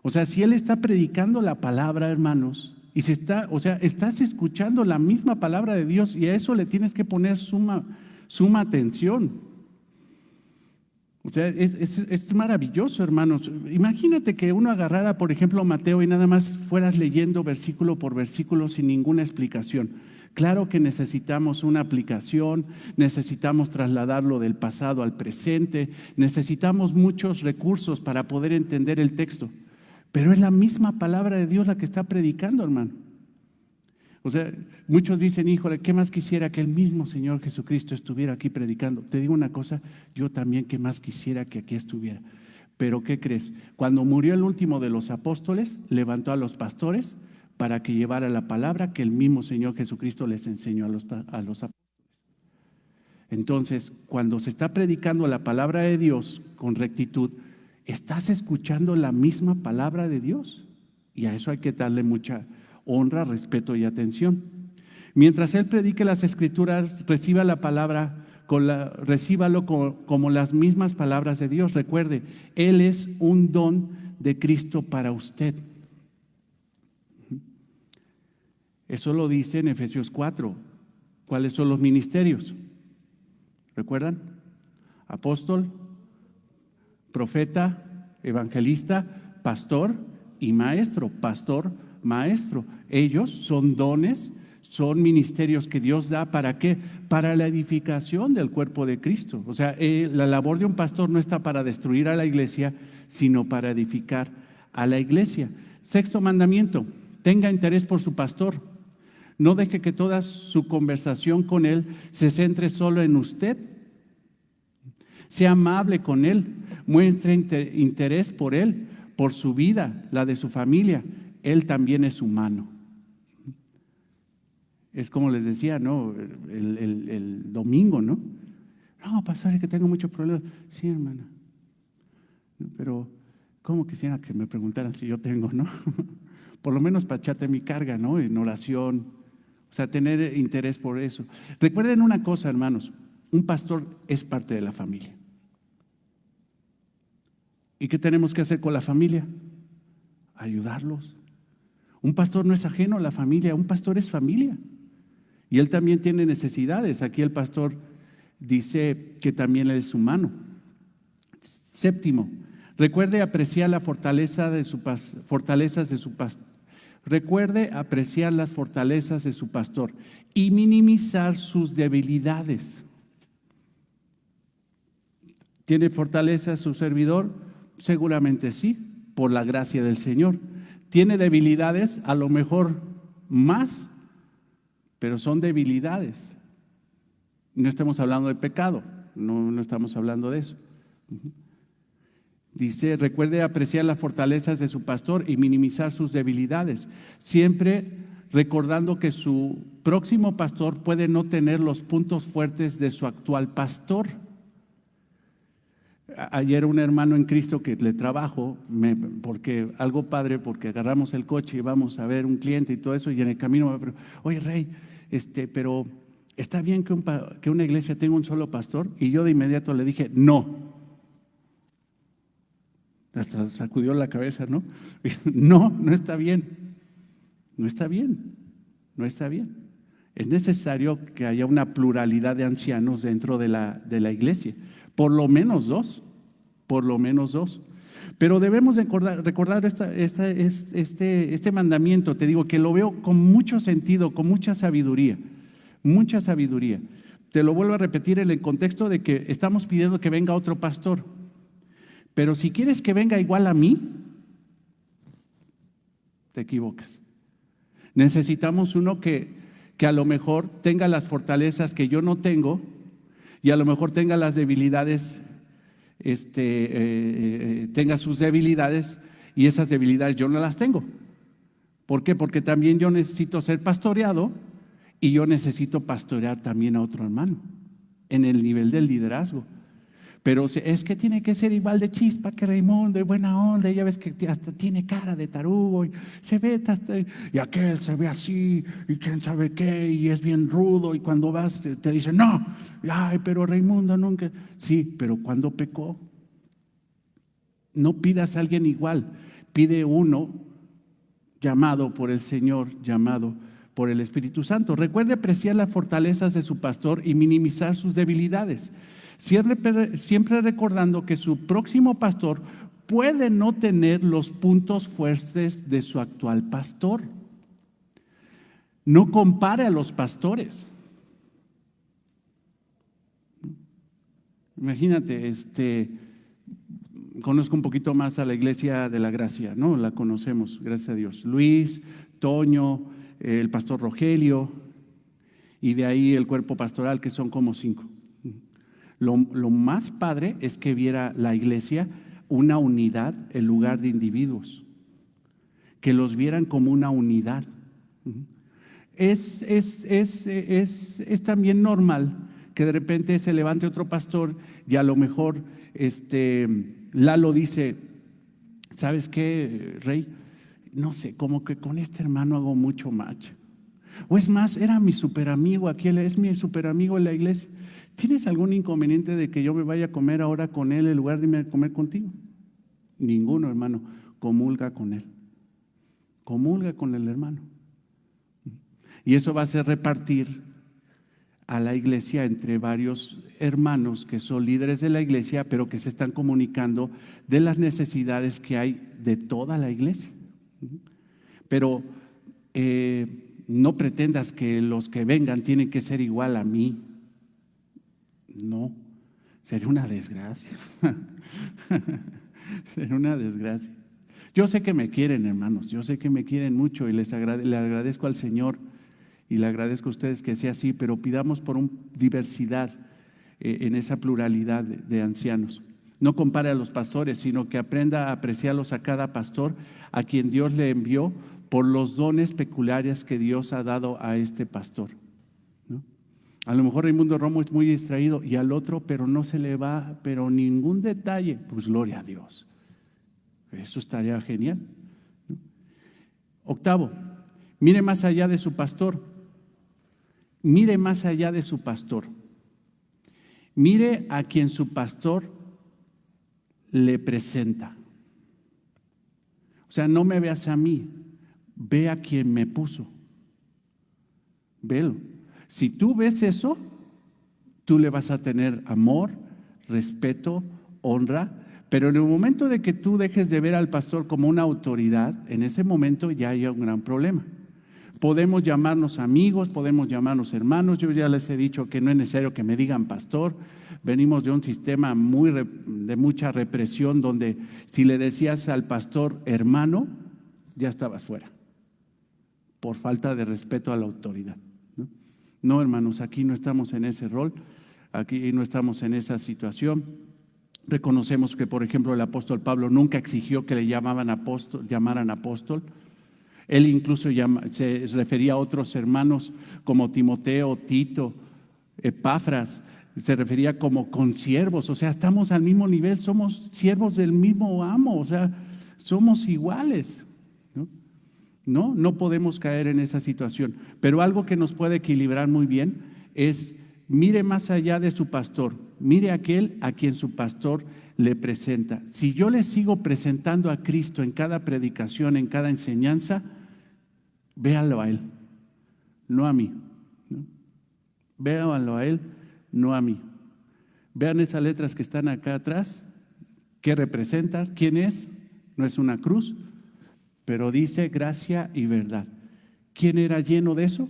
O sea, si él está predicando la palabra, hermanos, y estás escuchando la misma palabra de Dios, y a eso le tienes que poner suma atención. O sea, es maravilloso, hermanos. Imagínate que uno agarrara, por ejemplo, Mateo y nada más fueras leyendo versículo por versículo sin ninguna explicación. Claro que necesitamos una aplicación, necesitamos trasladarlo del pasado al presente, necesitamos muchos recursos para poder entender el texto, pero es la misma palabra de Dios la que está predicando, hermano. O sea, muchos dicen, híjole, ¿qué más quisiera que el mismo Señor Jesucristo estuviera aquí predicando? Te digo una cosa, yo también qué más quisiera que aquí estuviera. Pero ¿qué crees? Cuando murió el último de los apóstoles, levantó a los pastores para que llevara la palabra que el mismo Señor Jesucristo les enseñó a los apóstoles. Entonces, cuando se está predicando la palabra de Dios con rectitud, estás escuchando la misma palabra de Dios. Y a eso hay que darle mucha honra, respeto y atención. Mientras él predique las escrituras, reciba la palabra, recíbalo como las mismas palabras de Dios. Recuerde, él es un don de Cristo para usted. Eso lo dice en Efesios 4. ¿Cuáles son los ministerios? ¿Recuerdan? Apóstol, profeta, evangelista, pastor y maestro. Pastor, maestro. Ellos son dones, son ministerios que Dios da. ¿Para qué? Para la edificación del cuerpo de Cristo. O sea, la labor de un pastor no está para destruir a la iglesia, sino para edificar a la iglesia. Sexto mandamiento: Tenga interés por su pastor. No deje que toda su conversación con él se centre solo en usted. Sea amable con él, muestre interés por él, por su vida, la de su familia. Él también es humano. Es como les decía, ¿no? El domingo, ¿no? No, pastor, es que tengo muchos problemas. Sí, hermana. Pero, ¿cómo quisiera que me preguntaran si yo tengo, no? Por lo menos para echarte mi carga, ¿no? En oración. O sea, tener interés por eso. Recuerden una cosa, hermanos. Un pastor es parte de la familia. ¿Y qué tenemos que hacer con la familia? Ayudarlos. Un pastor no es ajeno a la familia, un pastor es familia. Y él también tiene necesidades. Aquí el pastor dice que también él es humano. Séptimo, recuerde apreciar la fortalezas de su pastor. Recuerde apreciar las fortalezas de su pastor y minimizar sus debilidades. ¿Tiene fortalezas su servidor? Seguramente sí, por la gracia del Señor. ¿Tiene debilidades? A lo mejor más, pero son debilidades. No estamos hablando de pecado, no estamos hablando de eso. Dice, recuerde apreciar las fortalezas de su pastor y minimizar sus debilidades, siempre recordando que su próximo pastor puede no tener los puntos fuertes de su actual pastor. Ayer un hermano en Cristo que le trabajo, porque algo padre, porque agarramos el coche y vamos a ver un cliente y todo eso, y en el camino me preguntó, oye Rey, pero ¿está bien que una iglesia tenga un solo pastor? Y yo de inmediato le dije, no. Hasta sacudió la cabeza, ¿no? No está bien. No está bien. No está bien. Es necesario que haya una pluralidad de ancianos dentro de la iglesia. Por lo menos dos. Por lo menos dos. Pero debemos recordar este mandamiento, te digo, que lo veo con mucho sentido, con mucha sabiduría. Mucha sabiduría. Te lo vuelvo a repetir en el contexto de que estamos pidiendo que venga otro pastor. Pero si quieres que venga igual a mí, te equivocas. Necesitamos uno que a lo mejor tenga las fortalezas que yo no tengo y a lo mejor tenga las debilidades, tenga sus debilidades y esas debilidades yo no las tengo. ¿Por qué? Porque también yo necesito ser pastoreado y yo necesito pastorear también a otro hermano en el nivel del liderazgo. Pero es que tiene que ser igual de chispa que Raimundo, de buena onda, ya ves que hasta tiene cara de tarugo, y se ve y aquel se ve así, y quién sabe qué, y es bien rudo, y cuando vas te dice, no, ay, pero Raimundo nunca, sí, pero cuando pecó, no pidas a alguien igual, pide uno llamado por el Señor, llamado por el Espíritu Santo. Recuerde apreciar las fortalezas de su pastor y minimizar sus debilidades. Siempre recordando que su próximo pastor puede no tener los puntos fuertes de su actual pastor. No compare a los pastores. Imagínate, conozco un poquito más a la Iglesia de la Gracia, ¿no? La conocemos, gracias a Dios. Luis, Toño, el pastor Rogelio, y de ahí el cuerpo pastoral, que son como 5. Lo más padre es que viera la iglesia una unidad en lugar de individuos, que los vieran como una unidad. Es también normal que de repente se levante otro pastor y a lo mejor Lalo dice, ¿sabes qué, Rey? No sé, como que con este hermano hago mucho match. O es más, era mi super amigo, aquí él es mi super amigo en la iglesia. ¿Tienes algún inconveniente de que yo me vaya a comer ahora con él en lugar de irme a comer contigo? Ninguno, hermano. Comulga con él. Comulga con el hermano. Y eso va a ser repartir a la iglesia entre varios hermanos que son líderes de la iglesia, pero que se están comunicando de las necesidades que hay de toda la iglesia. Pero no pretendas que los que vengan tienen que ser igual a mí. No, sería una desgracia. Sería una desgracia. Yo sé que me quieren, hermanos, yo sé que me quieren mucho y le agradezco al Señor y le agradezco a ustedes que sea así, pero pidamos por una diversidad en esa pluralidad de ancianos. No compare a los pastores, sino que aprenda a apreciarlos a cada pastor a quien Dios le envió por los dones peculiares que Dios ha dado a este pastor, ¿no? A lo mejor Raimundo Romo es muy distraído y al otro, pero no se le va, pero ningún detalle. Pues gloria a Dios. Eso estaría genial, ¿no? Octavo, mire más allá de su pastor. Mire más allá de su pastor. Mire a quien su pastor le presenta. O sea, no me veas a mí, ve a quien me puso. Velo. Si tú ves eso, tú le vas a tener amor, respeto, honra, pero en el momento de que tú dejes de ver al pastor como una autoridad, en ese momento ya hay un gran problema. Podemos llamarnos amigos, podemos llamarnos hermanos. Yo ya les he dicho que no es necesario que me digan pastor. Venimos de un sistema de mucha represión donde si le decías al pastor hermano, ya estabas fuera, por falta de respeto a la autoridad. No, hermanos, aquí no estamos en ese rol, aquí no estamos en esa situación. Reconocemos que, por ejemplo, el apóstol Pablo nunca exigió que le llamaran apóstol. Él incluso se refería a otros hermanos como Timoteo, Tito, Epafras, se refería como consiervos. O sea, estamos al mismo nivel, somos siervos del mismo amo, o sea, somos iguales. No podemos caer en esa situación. Pero algo que nos puede equilibrar muy bien es, mire más allá de su pastor, mire aquel a quien su pastor le presenta. Si yo le sigo presentando a Cristo en cada predicación, en cada enseñanza, véanlo a Él, no a mí, ¿no? Véanlo a Él, no a mí. Vean esas letras que están acá atrás, ¿qué representa? ¿Quién es? No es una cruz, pero dice gracia y verdad. ¿Quién era lleno de eso?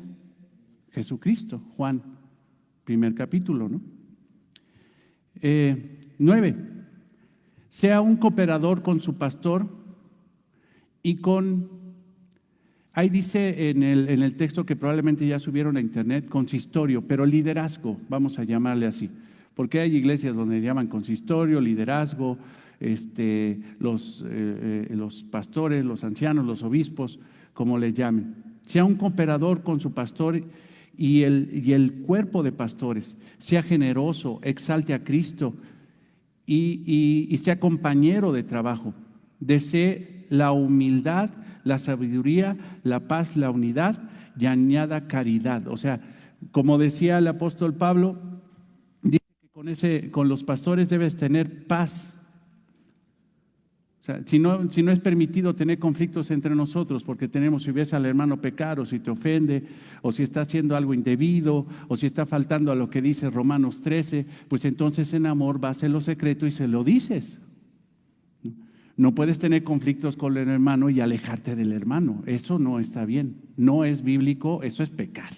Jesucristo, Juan, primer capítulo, ¿no? 9. Sea un cooperador con su pastor y ahí dice en el texto que probablemente ya subieron a internet, consistorio, pero liderazgo, vamos a llamarle así, porque hay iglesias donde llaman consistorio, liderazgo, los pastores, los ancianos, los obispos, como les llamen. Sea un cooperador con su pastor y el cuerpo de pastores, sea generoso, exalte a Cristo y sea compañero de trabajo. Desee la humildad, la sabiduría, la paz, la unidad y añada caridad. O sea, como decía el apóstol Pablo, dice que con los pastores debes tener paz. O sea, si no es permitido tener conflictos entre nosotros, porque si ves al hermano pecar, o si te ofende, o si está haciendo algo indebido, o si está faltando a lo que dice Romanos 13, pues entonces en amor vas en lo secreto y se lo dices. No puedes tener conflictos con el hermano y alejarte del hermano. Eso no está bien, no es bíblico, eso es pecar.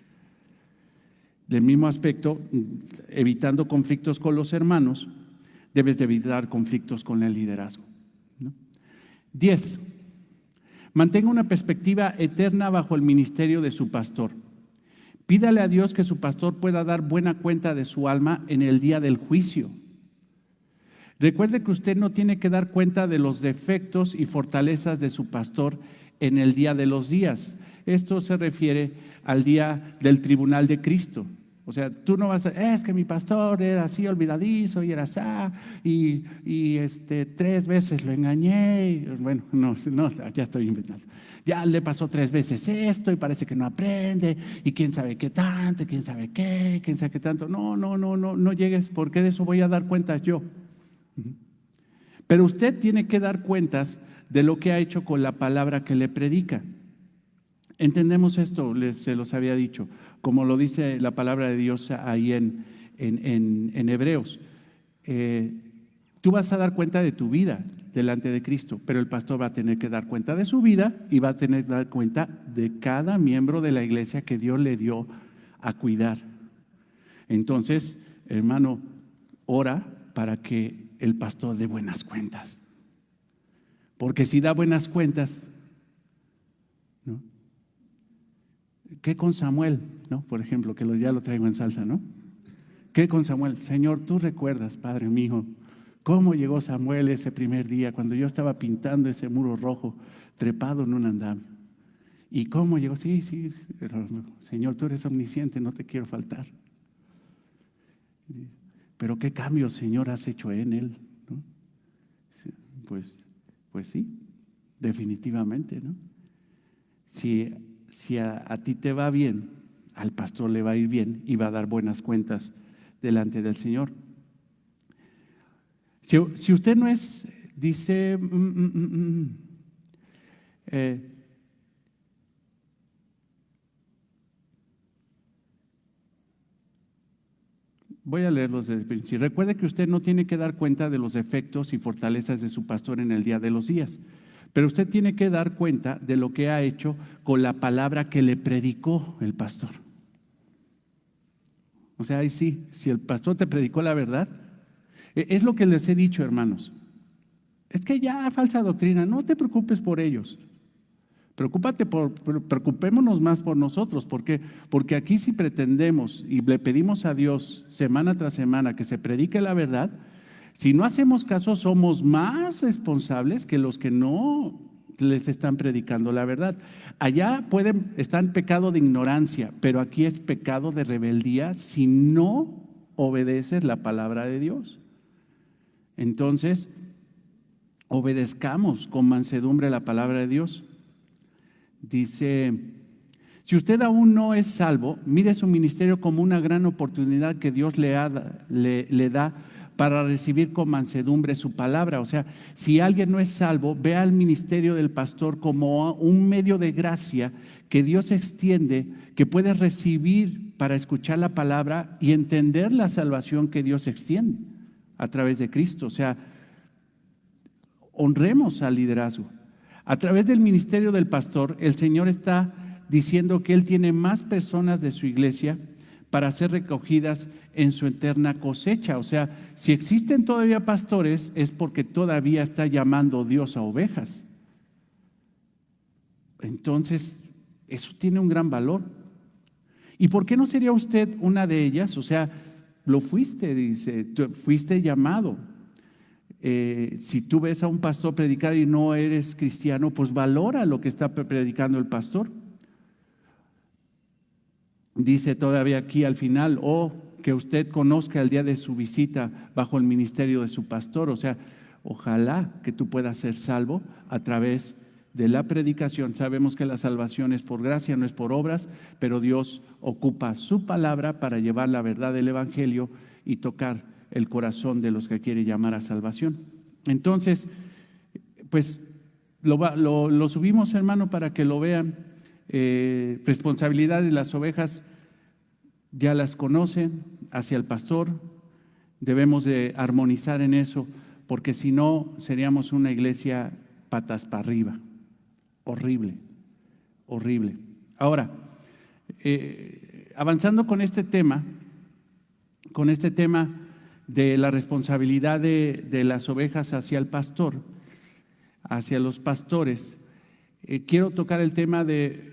Del mismo aspecto, evitando conflictos con los hermanos, debes de evitar conflictos con el liderazgo, ¿no? 10. Mantenga una perspectiva eterna bajo el ministerio de su pastor. Pídale a Dios que su pastor pueda dar buena cuenta de su alma en el día del juicio. Recuerde que usted no tiene que dar cuenta de los defectos y fortalezas de su pastor en el día de los días. Esto se refiere al día del tribunal de Cristo. O sea, tú no vas es que mi pastor era así olvidadizo y era así, y 3 veces lo engañé. Bueno, no, ya estoy inventando. Ya le pasó 3 veces esto y parece que no aprende, y quién sabe qué tanto, quién sabe qué tanto. No llegues, porque de eso voy a dar cuentas yo. Pero usted tiene que dar cuentas de lo que ha hecho con la palabra que le predica. Entendemos esto, se los había dicho, como lo dice la palabra de Dios ahí en Hebreos. Tú vas a dar cuenta de tu vida delante de Cristo, pero el pastor va a tener que dar cuenta de su vida y va a tener que dar cuenta de cada miembro de la iglesia que Dios le dio a cuidar. Entonces, hermano, ora para que el pastor dé buenas cuentas. Porque si da buenas cuentas, ¿no? ¿Qué con Samuel? ¿No? Por ejemplo, que ya lo traigo en salsa, ¿no? ¿Qué con Samuel? Señor, tú recuerdas, Padre mío, cómo llegó Samuel ese primer día cuando yo estaba pintando ese muro rojo, trepado en un andamio. ¿Y cómo llegó? Sí, pero, Señor, tú eres omnisciente, no te quiero faltar. Pero qué cambios, Señor, has hecho en él, ¿no? Pues sí, definitivamente, ¿no? Si a ti te va bien, al pastor le va a ir bien y va a dar buenas cuentas delante del Señor. Si usted no es, dice, voy a leerlos desde el principio. Recuerde que usted no tiene que dar cuenta de los defectos y fortalezas de su pastor en el día de los días, pero usted tiene que dar cuenta de lo que ha hecho con la palabra que le predicó el pastor. O sea, ahí sí, si el pastor te predicó la verdad, es lo que les he dicho, hermanos. Es que ya falsa doctrina, no te preocupes por ellos. Preocupémonos más por nosotros, porque aquí si pretendemos y le pedimos a Dios semana tras semana que se predique la verdad, si no hacemos caso somos más responsables que los que no les están predicando la verdad. Allá estar en pecado de ignorancia, pero aquí es pecado de rebeldía si no obedeces la palabra de Dios. Entonces, obedezcamos con mansedumbre la palabra de Dios. Dice, si usted aún no es salvo, mire su ministerio como una gran oportunidad que Dios le da para recibir con mansedumbre su palabra. O sea, si alguien no es salvo, vea el ministerio del pastor como un medio de gracia que Dios extiende, que puede recibir para escuchar la palabra y entender la salvación que Dios extiende a través de Cristo. O sea, honremos al liderazgo. A través del ministerio del pastor, el Señor está diciendo que Él tiene más personas de su iglesia para ser recogidas en su eterna cosecha. O sea, si existen todavía pastores, es porque todavía está llamando Dios a ovejas. Entonces, eso tiene un gran valor. ¿Y por qué no sería usted una de ellas? O sea, lo fuiste, dice, fuiste llamado. Si tú ves a un pastor predicar y no eres cristiano, pues valora lo que está predicando el pastor. Dice todavía aquí al final, que usted conozca el día de su visita bajo el ministerio de su pastor. O sea, ojalá que tú puedas ser salvo a través de la predicación. Sabemos que la salvación es por gracia, no es por obras, pero Dios ocupa su palabra para llevar la verdad del evangelio y tocar el corazón de los que quiere llamar a salvación. Entonces, pues lo subimos, hermano, para que lo vean. Responsabilidad de las ovejas ya las conocen, hacia el pastor. Debemos de armonizar en eso, porque si no seríamos una iglesia patas para arriba. Horrible, horrible. Ahora, avanzando con este tema de la responsabilidad de las ovejas hacia el pastor, hacia los pastores, quiero tocar el tema de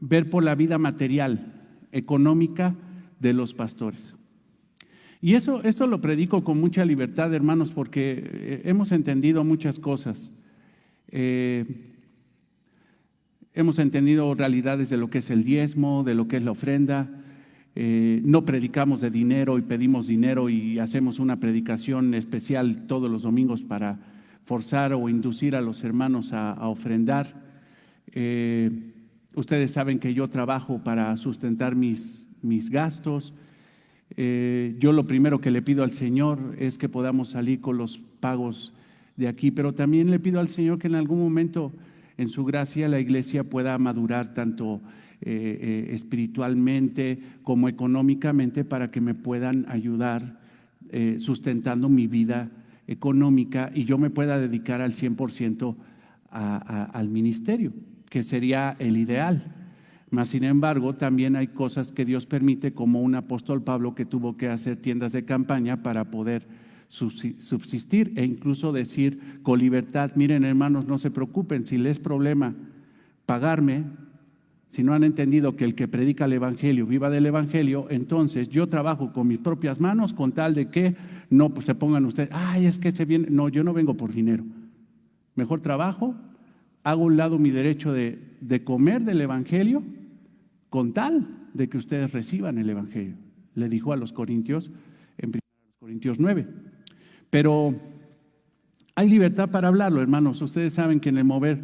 ver por la vida material, económica de los pastores. Y esto lo predico con mucha libertad, hermanos, porque hemos entendido muchas cosas. Hemos entendido realidades de lo que es el diezmo, de lo que es la ofrenda. No predicamos de dinero y pedimos dinero y hacemos una predicación especial todos los domingos para forzar o inducir a los hermanos a ofrendar. Ustedes saben que yo trabajo para sustentar mis gastos. Yo lo primero que le pido al Señor es que podamos salir con los pagos de aquí, pero también le pido al Señor que en algún momento en su gracia la iglesia pueda madurar tanto espiritualmente como económicamente para que me puedan ayudar sustentando mi vida económica y yo me pueda dedicar al 100% al ministerio, que sería el ideal. Mas, sin embargo, también hay cosas que Dios permite, como un apóstol Pablo que tuvo que hacer tiendas de campaña para poder subsistir e incluso decir con libertad, miren hermanos, no se preocupen, si les es problema pagarme, si no han entendido que el que predica el Evangelio viva del Evangelio, entonces yo trabajo con mis propias manos con tal de que no pues, se pongan ustedes, ay, es que se viene. No, yo no vengo por dinero. Mejor trabajo, hago a un lado mi derecho de comer del Evangelio con tal de que ustedes reciban el Evangelio. Le dijo a los Corintios en 1 Corintios 9. Pero hay libertad para hablarlo, hermanos. Ustedes saben que en el mover,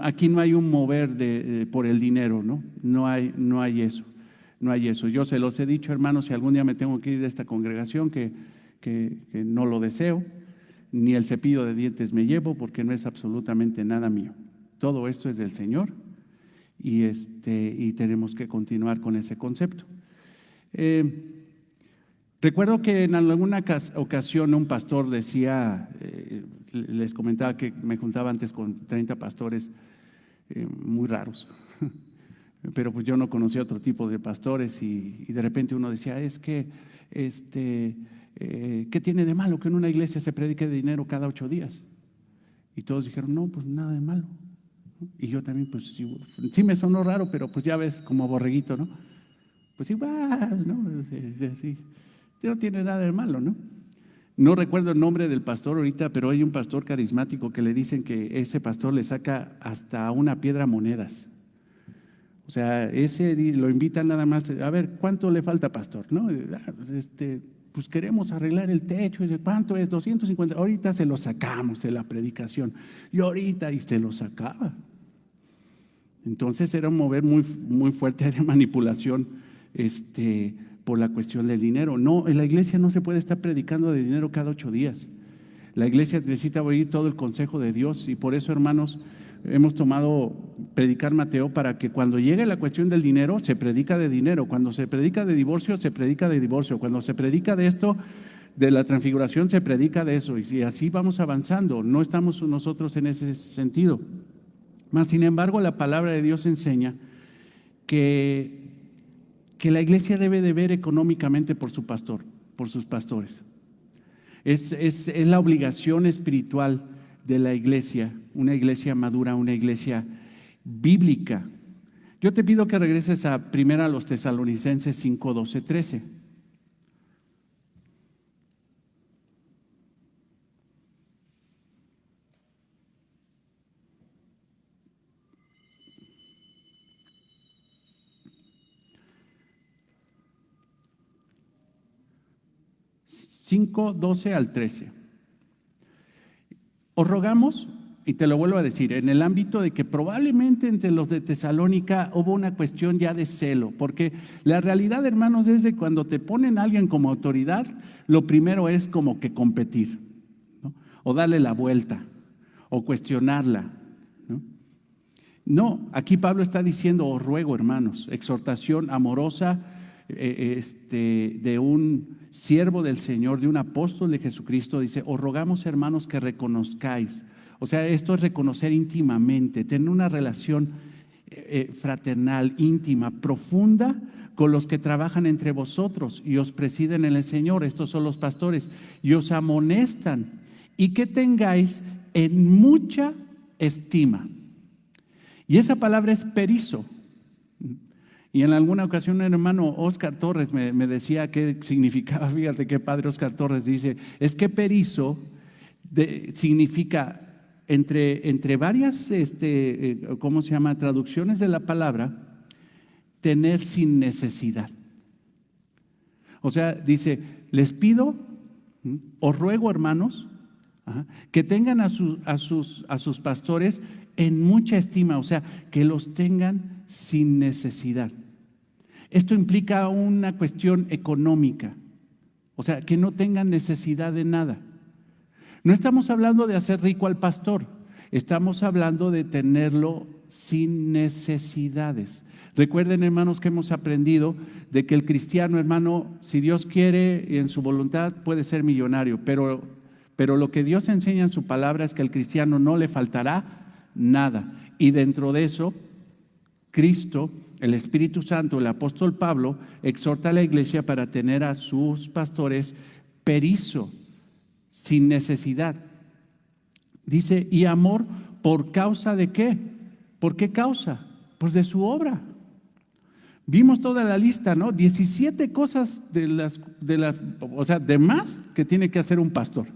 aquí no hay un mover por el dinero, ¿no? No hay eso. No hay eso. Yo se los he dicho, hermanos, si algún día me tengo que ir de esta congregación, que no lo deseo, ni el cepillo de dientes me llevo, porque no es absolutamente nada mío. Todo esto es del Señor y tenemos que continuar con ese concepto. Recuerdo que en alguna ocasión un pastor decía, les comentaba que me juntaba antes con 30 pastores muy raros, pero pues yo no conocía otro tipo de pastores y de repente uno decía, es que, ¿qué tiene de malo que en una iglesia se predique de dinero cada 8 días? Y todos dijeron, no, pues nada de malo. Y yo también, pues sí me sonó raro, pero pues ya ves, como borreguito, ¿no? Pues igual, ¿no? Sí. No tiene nada de malo, ¿no? No recuerdo el nombre del pastor ahorita, pero hay un pastor carismático que le dicen que ese pastor le saca hasta una piedra monedas. O sea, ese lo invitan nada más, a ver, ¿cuánto le falta, pastor? ¿No? Pues queremos arreglar el techo. ¿Cuánto es? 250. Ahorita se lo sacamos de la predicación. Y ahorita, y se lo sacaba. Entonces era un mover muy, muy fuerte de manipulación, por la cuestión del dinero. No, en la iglesia no se puede estar predicando de dinero cada 8 días. La iglesia necesita oír todo el consejo de Dios y por eso, hermanos, hemos tomado predicar Mateo para que cuando llegue la cuestión del dinero, se predica de dinero. Cuando se predica de divorcio, se predica de divorcio. Cuando se predica de esto, de la transfiguración, se predica de eso. Y así vamos avanzando. No estamos nosotros en ese sentido. Mas, sin embargo, la palabra de Dios enseña que la iglesia debe de ver económicamente por su pastor, por sus pastores. Es la obligación espiritual de la iglesia, una iglesia madura, una iglesia bíblica. Yo te pido que regreses a 1 Tesalonicenses 5, 12, 13. Cinco, 12 al 13. Os rogamos, y te lo vuelvo a decir, en el ámbito de que probablemente entre los de Tesalónica hubo una cuestión ya de celo, porque la realidad, hermanos, es de cuando te ponen a alguien como autoridad, lo primero es como que competir, ¿no? O darle la vuelta, o cuestionarla, ¿no? No, aquí Pablo está diciendo, os ruego, hermanos, exhortación amorosa de un siervo del Señor, de un apóstol de Jesucristo. Dice, os rogamos, hermanos, que reconozcáis. O sea, esto es reconocer íntimamente, tener una relación fraternal, íntima, profunda con los que trabajan entre vosotros y os presiden en el Señor. Estos son los pastores y os amonestan, y que tengáis en mucha estima. Y esa palabra es perizo. Y en alguna ocasión un hermano Oscar Torres me decía qué significaba. Fíjate que padre Oscar Torres dice, es que perizo significa entre varias ¿cómo se llama? Traducciones de la palabra, tener sin necesidad. O sea, dice, les pido, os ruego, hermanos, que tengan a sus pastores en mucha estima, o sea, que los tengan sin necesidad. Esto implica una cuestión económica, o sea, que no tengan necesidad de nada. No estamos hablando de hacer rico al pastor, estamos hablando de tenerlo sin necesidades. Recuerden, hermanos, que hemos aprendido de que el cristiano, hermano, si Dios quiere y en su voluntad puede ser millonario, pero lo que Dios enseña en su palabra es que al cristiano no le faltará nada. Y dentro de eso, Cristo, el Espíritu Santo, el apóstol Pablo, exhorta a la iglesia para tener a sus pastores perizo, sin necesidad. Dice, y amor por causa de ¿qué? ¿Por qué causa? Pues de su obra. Vimos toda la lista, ¿no? 17 cosas de más que tiene que hacer un pastor.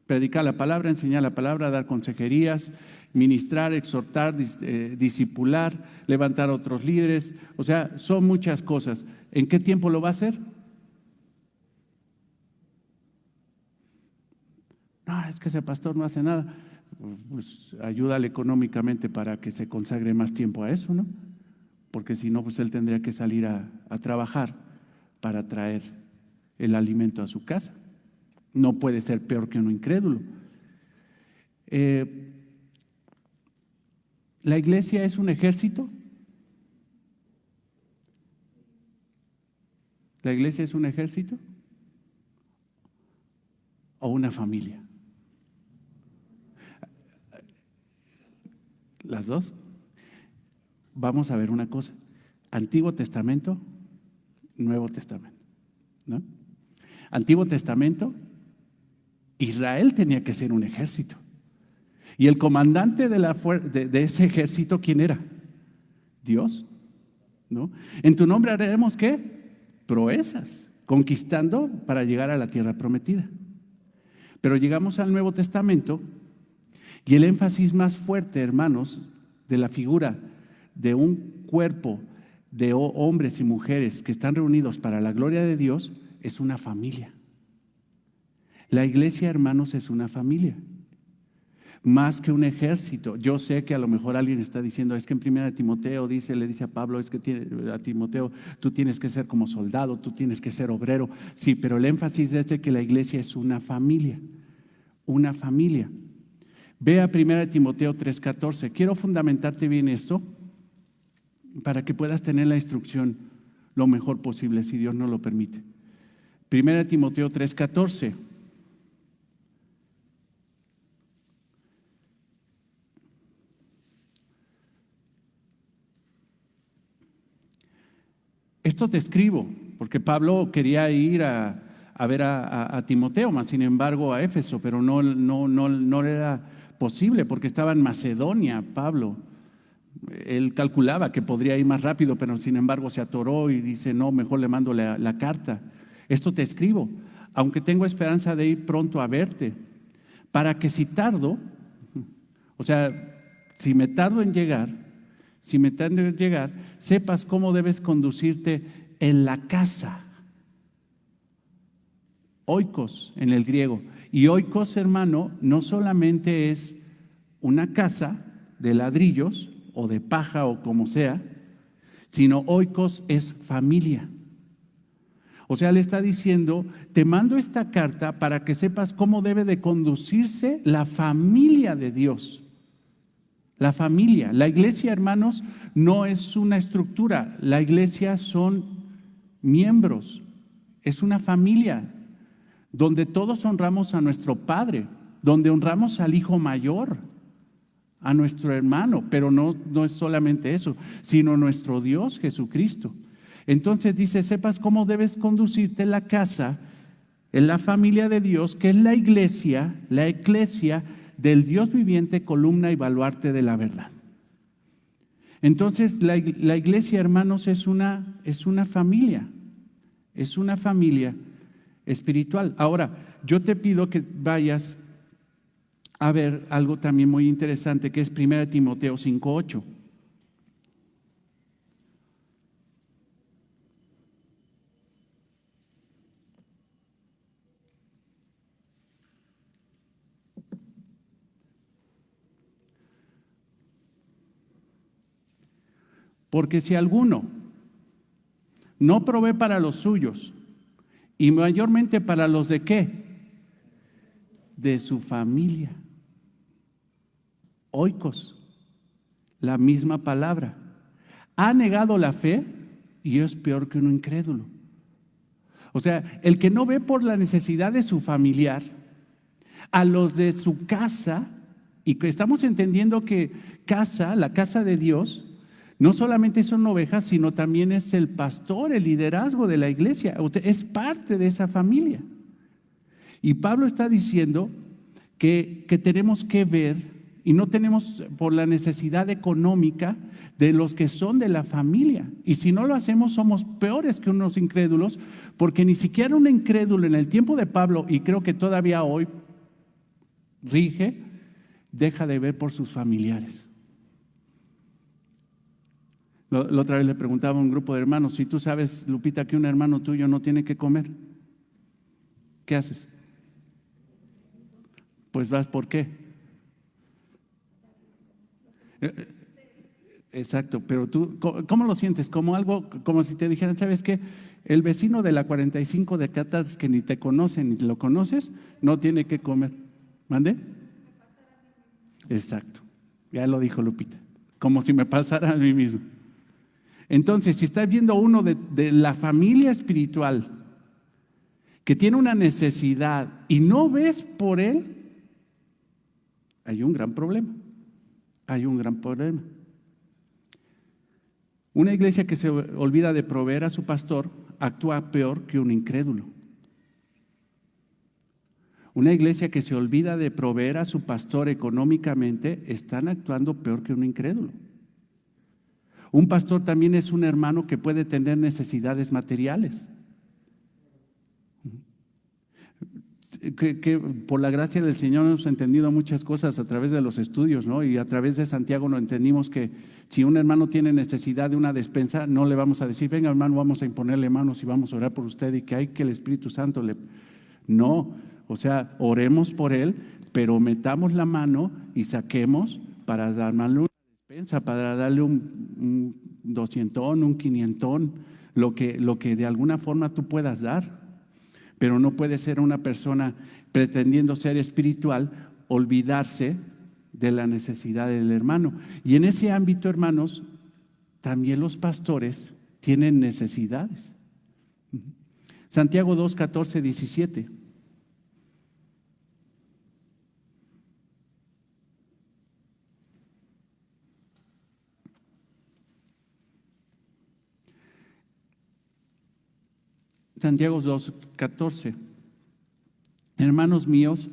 Predicar la palabra, enseñar la palabra, dar consejerías, ministrar, exhortar, discipular, levantar a otros líderes. O sea, son muchas cosas. ¿En qué tiempo lo va a hacer? No, es que ese pastor no hace nada. Pues ayúdale económicamente para que se consagre más tiempo a eso, ¿no? Porque si no, pues él tendría que salir a trabajar para traer el alimento a su casa. No puede ser peor que un incrédulo. ¿La iglesia es un ejército? ¿La iglesia es un ejército? ¿O una familia? Las dos. Vamos a ver una cosa, Antiguo Testamento, Nuevo Testamento, ¿no? Antiguo Testamento, Israel tenía que ser un ejército. Y el comandante de ese ejército, ¿quién era? Dios, ¿no? En tu nombre haremos, ¿qué? Proezas, conquistando para llegar a la tierra prometida. Pero llegamos al Nuevo Testamento y el énfasis más fuerte, hermanos, de la figura de un cuerpo de hombres y mujeres que están reunidos para la gloria de Dios, es una familia. La iglesia, hermanos, es una familia, más que un ejército. Yo sé que a lo mejor alguien está diciendo, es que en 1 Timoteo le dice a Pablo, es que a Timoteo, tú tienes que ser como soldado, tú tienes que ser obrero. Sí, pero el énfasis es de que la iglesia es una familia, una familia. Ve a 1 Timoteo 3:14. Quiero fundamentarte bien esto para que puedas tener la instrucción lo mejor posible, si Dios nos lo permite. 1 Timoteo 3:14. Esto te escribo, porque Pablo quería ir a ver a Timoteo, más sin embargo a Éfeso, pero no era posible porque estaba en Macedonia, Pablo. Él calculaba que podría ir más rápido, pero sin embargo se atoró y dice, no, mejor le mando la carta. Esto te escribo, aunque tengo esperanza de ir pronto a verte, para que si tardo, o sea, si me tardo en llegar, sepas cómo debes conducirte en la casa. Oikos en el griego. Y oikos, hermano, no solamente es una casa de ladrillos o de paja o como sea, sino oikos es familia. O sea, le está diciendo, te mando esta carta para que sepas cómo debe de conducirse la familia de Dios. La familia, la iglesia, hermanos, no es una estructura, la iglesia son miembros, es una familia donde todos honramos a nuestro Padre, donde honramos al Hijo mayor, a nuestro hermano, pero no es solamente eso, sino nuestro Dios Jesucristo. Entonces dice, sepas cómo debes conducirte en la casa, en la familia de Dios, que es la eclesia del Dios viviente, columna y baluarte de la verdad. Entonces la iglesia, hermanos, es una familia, es una familia espiritual. Ahora, yo te pido que vayas a ver algo también muy interesante, que es 1 Timoteo 5:8. Porque si alguno no provee para los suyos, y mayormente para los de ¿qué? De su familia. Oikos, la misma palabra. Ha negado la fe y es peor que un incrédulo. O sea, el que no ve por la necesidad de su familiar, a los de su casa, y que estamos entendiendo que casa, la casa de Dios, no solamente son ovejas, sino también es el pastor, el liderazgo de la iglesia. Es parte de esa familia. Y Pablo está diciendo que tenemos que ver, y no tenemos por la necesidad económica de los que son de la familia. Y si no lo hacemos, somos peores que unos incrédulos, porque ni siquiera un incrédulo en el tiempo de Pablo, y creo que todavía hoy rige, deja de ver por sus familiares. La otra vez le preguntaba a un grupo de hermanos: si tú sabes, Lupita, que un hermano tuyo no tiene que comer, ¿qué haces? Pues vas, ¿por qué? Exacto, pero tú, ¿cómo lo sientes? Como algo, como si te dijeran: ¿sabes qué? El vecino de la 45 de Catas, que ni te conoce ni lo conoces, no tiene que comer. ¿Mande? Exacto, ya lo dijo Lupita, como si me pasara a mí mismo. Entonces, si estás viendo uno de la familia espiritual que tiene una necesidad y no ves por él, hay un gran problema. Hay un gran problema. Una iglesia que se olvida de proveer a su pastor actúa peor que un incrédulo. Una iglesia que se olvida de proveer a su pastor económicamente están actuando peor que un incrédulo. Un pastor también es un hermano que puede tener necesidades materiales. Que por la gracia del Señor hemos entendido muchas cosas a través de los estudios, ¿no? Y a través de Santiago nos entendimos que si un hermano tiene necesidad de una despensa, no le vamos a decir: venga, hermano, vamos a imponerle manos y vamos a orar por usted y que hay que el Espíritu Santo le... No, o sea, oremos por él, pero metamos la mano y saquemos para darle una despensa, para darle un 200, un 500, lo que de alguna forma tú puedas dar. Pero no puede ser una persona pretendiendo ser espiritual, olvidarse de la necesidad del hermano. Y en ese ámbito, hermanos, también los pastores tienen necesidades. Santiago 2, 14, 17. Santiago 2, 14. Hermanos míos,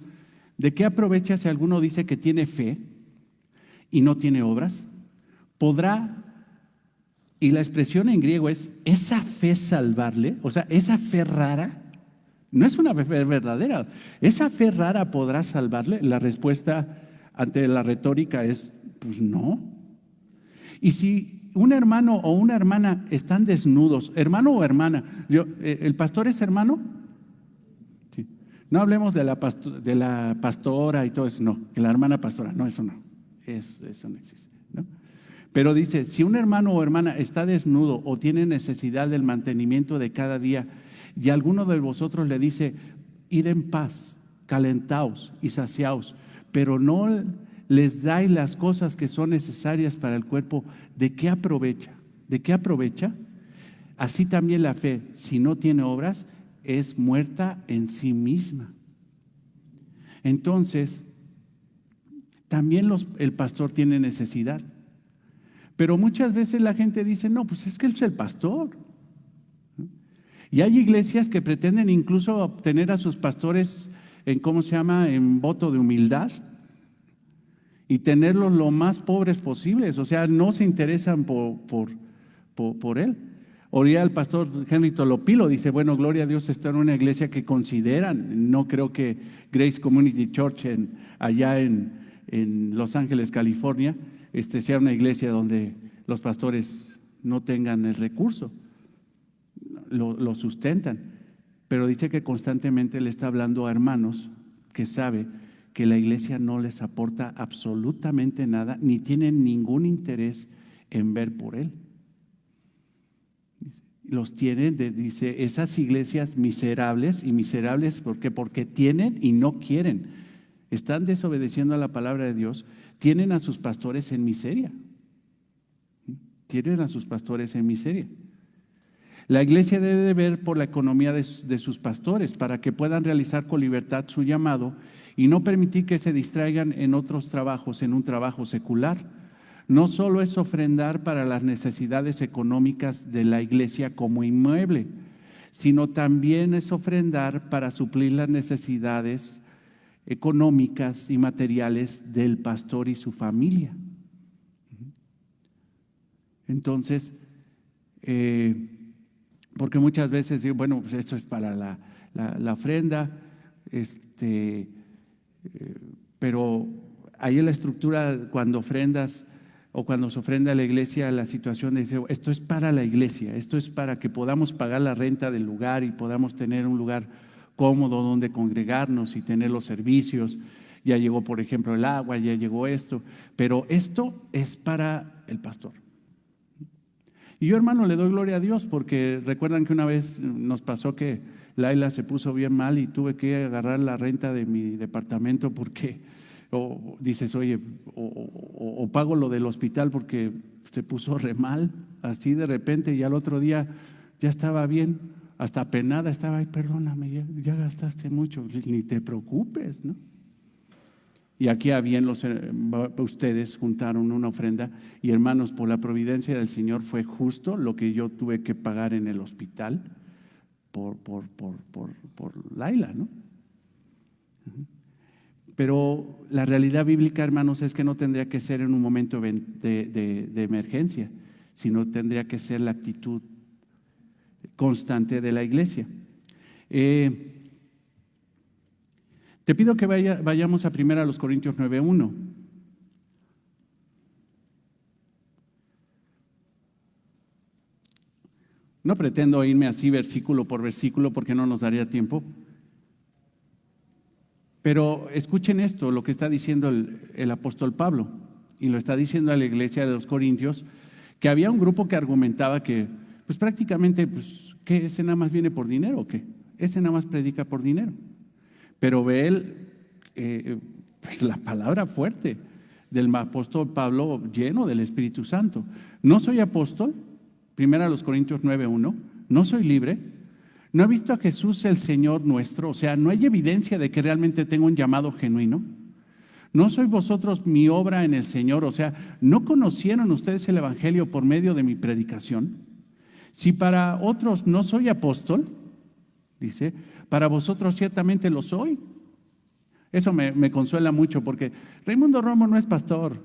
¿de qué aprovecha si alguno dice que tiene fe y no tiene obras? ¿Podrá, y la expresión en griego es, esa fe salvarle? O sea, esa fe rara, no es una fe verdadera. ¿Esa fe rara podrá salvarle? La respuesta ante la retórica es, pues no. Y si un hermano o una hermana están desnudos, hermano o hermana, ¿el pastor es hermano? Sí. No hablemos de la pastora y todo eso, no, la hermana pastora, no, eso no, eso no existe, ¿no? Pero dice, si un hermano o hermana está desnudo o tiene necesidad del mantenimiento de cada día, y alguno de vosotros le dice: id en paz, calentaos y saciaos, pero no les dais las cosas que son necesarias para el cuerpo, ¿de qué aprovecha? ¿De qué aprovecha? Así también la fe, si no tiene obras, es muerta en sí misma. Entonces, también el pastor tiene necesidad. Pero muchas veces la gente dice: no, pues es que él es el pastor. Y hay iglesias que pretenden incluso obtener a sus pastores en voto de humildad, y tenerlos lo más pobres posibles. O sea, no se interesan por él. Oía el pastor Henry Tolopilo, dice: bueno, gloria a Dios, está en una iglesia que consideran. No creo que Grace Community Church allá en Los Ángeles, California, sea una iglesia donde los pastores no tengan el recurso, lo sustentan. Pero dice que constantemente le está hablando a hermanos que sabe que la iglesia no les aporta absolutamente nada, ni tienen ningún interés en ver por él. Los tienen, dice, esas iglesias miserables, y miserables porque tienen y no quieren, están desobedeciendo a la palabra de Dios, tienen a sus pastores en miseria. Tienen a sus pastores en miseria. La iglesia debe de ver por la economía de sus pastores para que puedan realizar con libertad su llamado y no permitir que se distraigan en otros trabajos, en un trabajo secular. No solo es ofrendar para las necesidades económicas de la iglesia como inmueble, sino también es ofrendar para suplir las necesidades económicas y materiales del pastor y su familia. Entonces, porque muchas veces digo, bueno, pues esto es para la ofrenda, pero ahí en la estructura, cuando ofrendas o cuando se ofrenda a la iglesia, la situación dice, esto es para la iglesia, esto es para que podamos pagar la renta del lugar y podamos tener un lugar cómodo donde congregarnos y tener los servicios. Ya llegó, por ejemplo, el agua, ya llegó esto, pero esto es para el pastor. Y yo, hermano, le doy gloria a Dios, porque recuerdan que una vez nos pasó que Laila se puso bien mal y tuve que agarrar la renta de mi departamento porque dices, oye, o pago lo del hospital porque se puso re mal, así de repente, y al otro día ya estaba bien, hasta penada estaba, ay, perdóname, ya gastaste mucho, ni te preocupes, ¿no? Y aquí ustedes juntaron una ofrenda, y hermanos, por la providencia del Señor fue justo lo que yo tuve que pagar en el hospital por Laila, ¿no? Pero la realidad bíblica, hermanos, es que no tendría que ser en un momento de emergencia, sino tendría que ser la actitud constante de la iglesia. Te pido que vayamos a 1 Corintios 9:1. No pretendo irme así versículo por versículo porque no nos daría tiempo. Pero escuchen esto, lo que está diciendo el apóstol Pablo, y lo está diciendo a la iglesia de los Corintios, que había un grupo que argumentaba que, pues prácticamente, pues, ¿qué? ¿Ese nada más viene por dinero o qué? Ese nada más predica por dinero. Pero ve él, pues la palabra fuerte del apóstol Pablo, lleno del Espíritu Santo. No soy apóstol, 1 Corintios 9:1, no soy libre, no he visto a Jesús el Señor nuestro, o sea, no hay evidencia de que realmente tengo un llamado genuino. No soy vosotros mi obra en el Señor, o sea, ¿no conocieron ustedes el Evangelio por medio de mi predicación? Si para otros no soy apóstol, dice, para vosotros ciertamente lo soy. Eso me consuela mucho, porque Raimundo Romo no es pastor.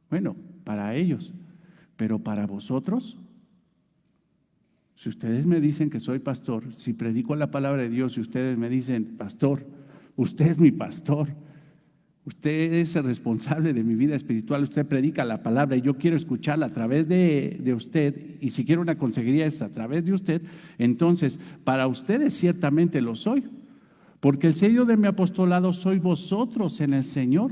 Bueno, para ellos, pero para vosotros, si ustedes me dicen que soy pastor, si predico la palabra de Dios y ustedes me dicen, pastor, usted es mi pastor, usted es el responsable de mi vida espiritual, usted predica la palabra y yo quiero escucharla a través de usted, y si quiero una consejería es a través de usted, entonces para ustedes ciertamente lo soy, porque el sello de mi apostolado sois vosotros en el Señor.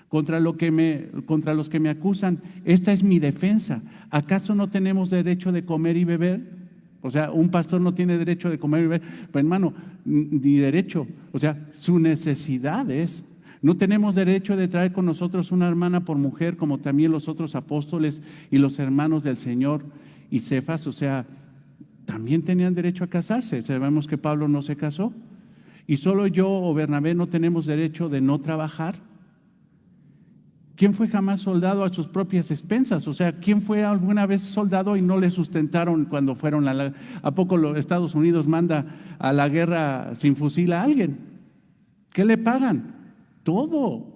Contra los que me acusan, esta es mi defensa. ¿Acaso no tenemos derecho de comer y beber? O sea, un pastor no tiene derecho de comer y beber. Pues hermano, ni derecho, o sea, su necesidad es. No tenemos derecho de traer con nosotros una hermana por mujer, como también los otros apóstoles y los hermanos del Señor y Cefas, o sea, también tenían derecho a casarse. Sabemos que Pablo no se casó. Y solo yo o Bernabé no tenemos derecho de no trabajar. ¿Quién fue jamás soldado a sus propias expensas? O sea, ¿quién fue alguna vez soldado y no le sustentaron cuando fueron ¿a poco los Estados Unidos manda a la guerra sin fusil a alguien? ¿Qué le pagan? Todo.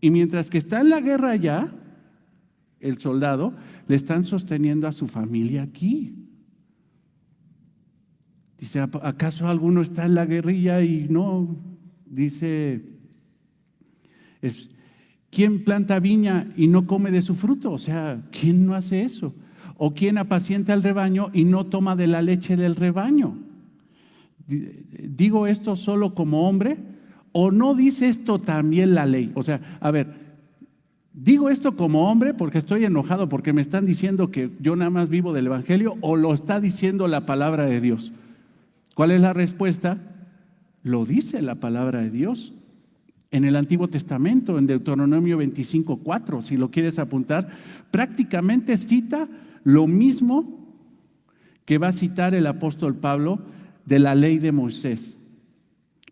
Y mientras que está en la guerra allá, el soldado, le están sosteniendo a su familia aquí. Dice, ¿acaso alguno está en la guerrilla y no? Dice, ¿quién planta viña y no come de su fruto? O sea, ¿quién no hace eso? ¿O quién apacienta el rebaño y no toma de la leche del rebaño? ¿Digo esto solo como hombre? ¿O no dice esto también la ley? O sea, a ver, ¿digo esto como hombre porque estoy enojado porque me están diciendo que yo nada más vivo del Evangelio, o lo está diciendo la palabra de Dios? ¿Cuál es la respuesta? Lo dice la palabra de Dios. En el Antiguo Testamento, en Deuteronomio 25:4, si lo quieres apuntar, prácticamente cita lo mismo que va a citar el apóstol Pablo de la ley de Moisés.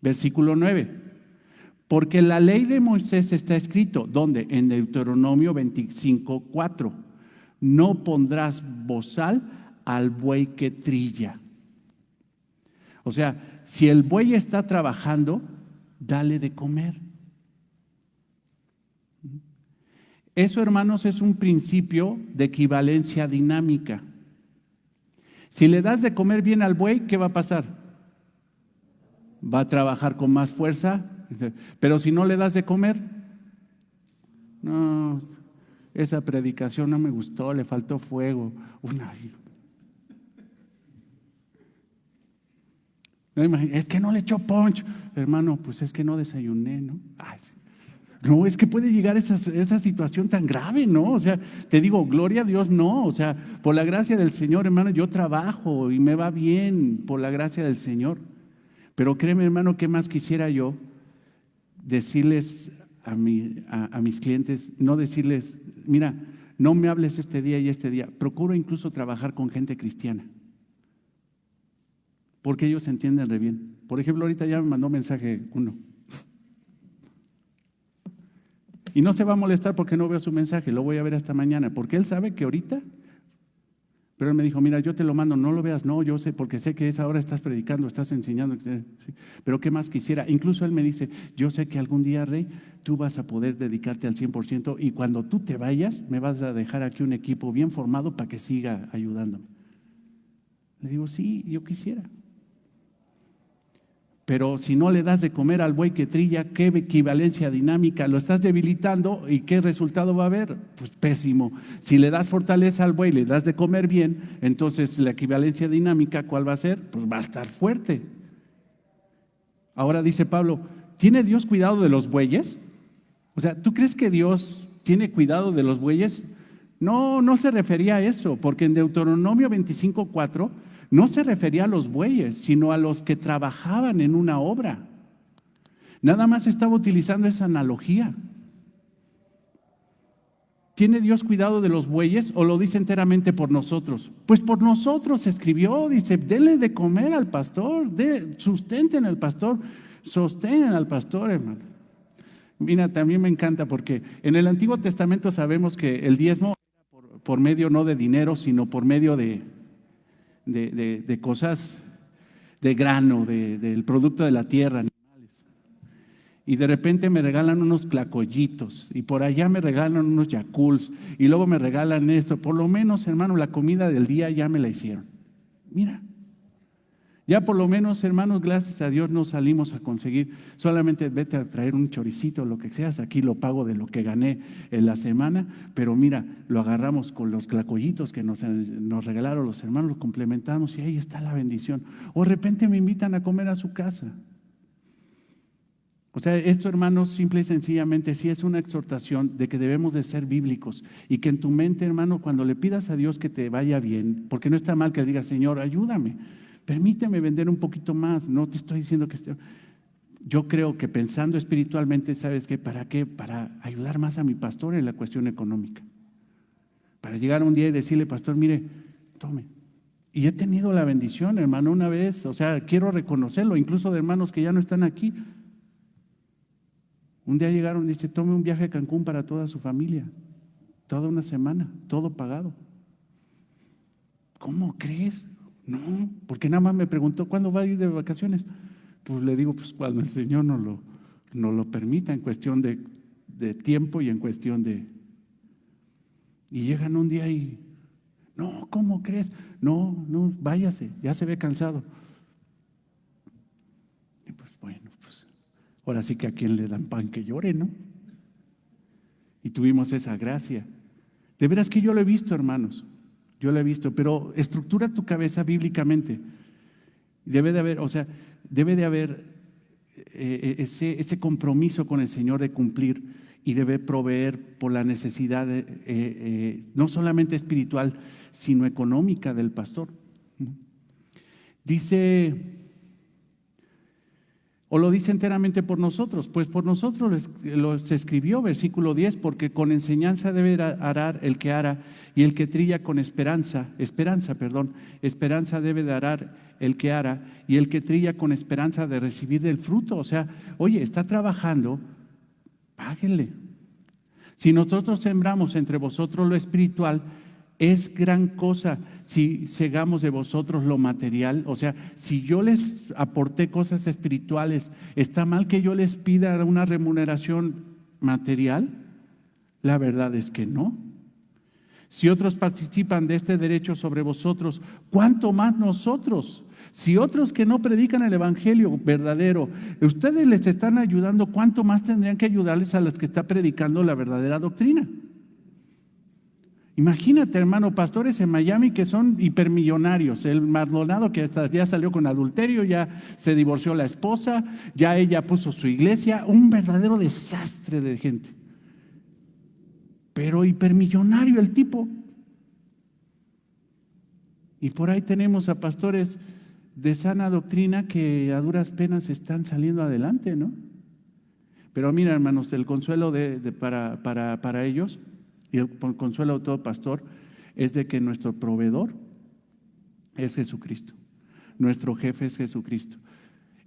Versículo 9. Porque la ley de Moisés está escrito, ¿dónde? En Deuteronomio 25:4. No pondrás bozal al buey que trilla. O sea, si el buey está trabajando, dale de comer. Eso, hermanos, es un principio de equivalencia dinámica. Si le das de comer bien al buey, ¿qué va a pasar? Va a trabajar con más fuerza, pero si no le das de comer, no, esa predicación no me gustó, le faltó fuego. Es que no le echó punch. Hermano, pues es que no desayuné, ¿no? Ay, sí. No, es que puede llegar esa situación tan grave, ¿no? O sea, te digo, gloria a Dios, no. O sea, por la gracia del Señor, hermano, yo trabajo y me va bien por la gracia del Señor. Pero créeme, hermano, ¿qué más quisiera yo decirles a mis clientes? No decirles, mira, no me hables este día y este día. Procuro incluso trabajar con gente cristiana, porque ellos entienden re bien. Por ejemplo, ahorita ya me mandó mensaje uno. Y no se va a molestar porque no veo su mensaje, lo voy a ver hasta mañana, porque él sabe que ahorita, pero él me dijo, mira, yo te lo mando, no lo veas, no, yo sé, porque sé que esa hora estás predicando, estás enseñando, sí, pero ¿qué más quisiera? Incluso él me dice, yo sé que algún día, Rey, tú vas a poder dedicarte al 100% y cuando tú te vayas, me vas a dejar aquí un equipo bien formado para que siga ayudándome. Le digo, sí, yo quisiera. Pero si no le das de comer al buey que trilla, ¿qué equivalencia dinámica? Lo estás debilitando y ¿qué resultado va a haber? Pues pésimo. Si le das fortaleza al buey, le das de comer bien, entonces la equivalencia dinámica, ¿cuál va a ser? Pues va a estar fuerte. Ahora dice Pablo, ¿tiene Dios cuidado de los bueyes? O sea, ¿tú crees que Dios tiene cuidado de los bueyes? No, no se refería a eso, porque en Deuteronomio 25:4 no se refería a los bueyes, sino a los que trabajaban en una obra. Nada más estaba utilizando esa analogía. ¿Tiene Dios cuidado de los bueyes o lo dice enteramente por nosotros? Pues por nosotros escribió, dice, denle de comer al pastor, sustenten al pastor, sostengan al pastor, hermano. Mira, también me encanta porque en el Antiguo Testamento sabemos que el diezmo era por medio no de dinero, sino por medio de cosas, de grano, del producto de la tierra, animales. Y de repente me regalan unos tlacoyitos y por allá me regalan unos yacults y luego me regalan esto. Por lo menos, hermano, la comida del día ya me la hicieron. Mira, ya por lo menos, hermanos, gracias a Dios no salimos a conseguir, solamente vete a traer un choricito, lo que seas, aquí lo pago de lo que gané en la semana, pero mira, lo agarramos con los tlacoyitos que nos regalaron los hermanos, lo complementamos y ahí está la bendición. O de repente me invitan a comer a su casa. O sea, esto, hermanos, simple y sencillamente sí es una exhortación de que debemos de ser bíblicos y que en tu mente, hermano, cuando le pidas a Dios que te vaya bien, porque no está mal que digas, Señor, ayúdame, permíteme vender un poquito más, no te estoy diciendo que esté. Yo creo que pensando espiritualmente, ¿sabes qué? ¿Para qué? Para ayudar más a mi pastor en la cuestión económica. Para llegar un día y decirle, pastor, mire, tome. Y he tenido la bendición, hermano, una vez, o sea, quiero reconocerlo, incluso de hermanos que ya no están aquí. Un día llegaron y dice, tome un viaje a Cancún para toda su familia, toda una semana, todo pagado. ¿Cómo crees? No, porque nada más me preguntó, ¿cuándo va a ir de vacaciones? Pues le digo, pues cuando el Señor nos lo permita, en cuestión de tiempo y en cuestión de. Y llegan un día y, no, ¿cómo crees? No, váyase, ya se ve cansado. Y pues bueno, pues ahora sí que a quien le dan pan que llore, ¿no? Y tuvimos esa gracia. De veras que yo lo he visto, hermanos. Yo lo he visto, pero estructura tu cabeza bíblicamente. Debe de haber ese compromiso con el Señor de cumplir y debe proveer por la necesidad no solamente espiritual, sino económica del pastor. Dice, o lo dice enteramente por nosotros, pues por nosotros se escribió, versículo 10, porque con enseñanza debe arar el que ara, y el que trilla con esperanza debe de arar el que ara, y el que trilla con esperanza de recibir del fruto. O sea, oye, está trabajando, páguenle. Si nosotros sembramos entre vosotros lo espiritual, es gran cosa si cegamos de vosotros lo material. O sea, si yo les aporté cosas espirituales, ¿está mal que yo les pida una remuneración material? La verdad es que no. Si otros participan de este derecho sobre vosotros, ¿cuánto más nosotros? Si otros que no predican el evangelio verdadero, ustedes les están ayudando, ¿cuánto más tendrían que ayudarles a los que están predicando la verdadera doctrina? Imagínate, hermano, pastores en Miami que son hipermillonarios. El Maldonado que ya salió con adulterio, ya se divorció la esposa, ya ella puso su iglesia, un verdadero desastre de gente. Pero hipermillonario el tipo. Y por ahí tenemos a pastores de sana doctrina que a duras penas están saliendo adelante, ¿no? Pero mira, hermanos, el consuelo para ellos y el consuelo de todo pastor es de que nuestro proveedor es Jesucristo, nuestro jefe es Jesucristo.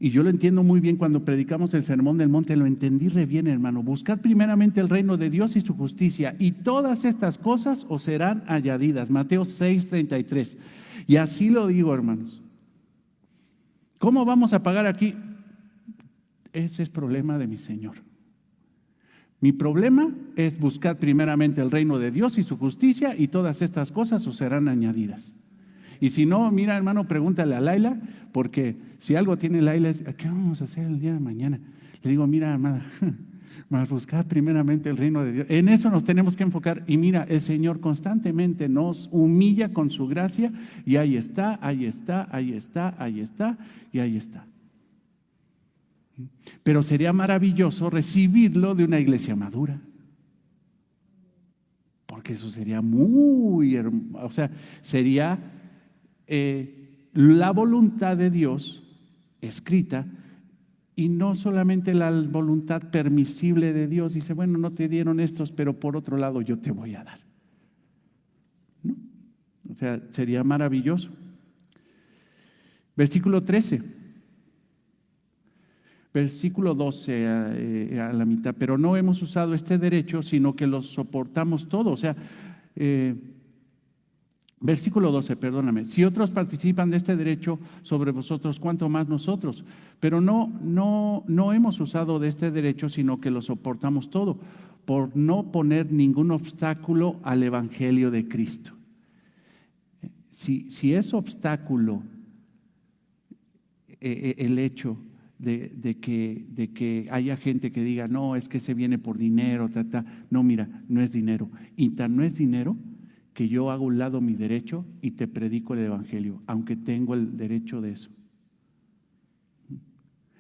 Y yo lo entiendo muy bien cuando predicamos el Sermón del Monte, lo entendí re bien, hermano. Buscad primeramente el reino de Dios y su justicia, y todas estas cosas os serán añadidas. Mateo 6:33. Y así lo digo, hermanos. ¿Cómo vamos a pagar aquí? Ese es problema de mi Señor. Mi problema es buscar primeramente el reino de Dios y su justicia, y todas estas cosas os serán añadidas. Y si no, mira, hermano, pregúntale a Laila, porque si algo tiene Laila es, ¿qué vamos a hacer el día de mañana? Le digo, mira, amada, más buscar primeramente el reino de Dios. En eso nos tenemos que enfocar. Y mira, el Señor constantemente nos humilla con su gracia, y ahí está, ahí está, ahí está, ahí está, y ahí está. Pero sería maravilloso recibirlo de una iglesia madura, porque eso sería muy hermoso. O sea, sería la voluntad de Dios escrita, y no solamente la voluntad permisible de Dios. Dice, bueno, no te dieron estos, pero por otro lado yo te voy a dar, ¿no? O sea, sería maravilloso. Versículo 13. Versículo 12 a la mitad. Pero no hemos usado este derecho, sino que lo soportamos todo. O sea, versículo 12, perdóname. Si otros participan de este derecho sobre vosotros, ¿cuánto más nosotros? Pero no hemos usado de este derecho, sino que lo soportamos todo, por no poner ningún obstáculo al evangelio de Cristo. Si es obstáculo el hecho de que haya gente que diga, no, es que se viene por dinero, no, mira, no es dinero. Y tan no es dinero que yo hago a un lado mi derecho y te predico el evangelio, aunque tengo el derecho de eso.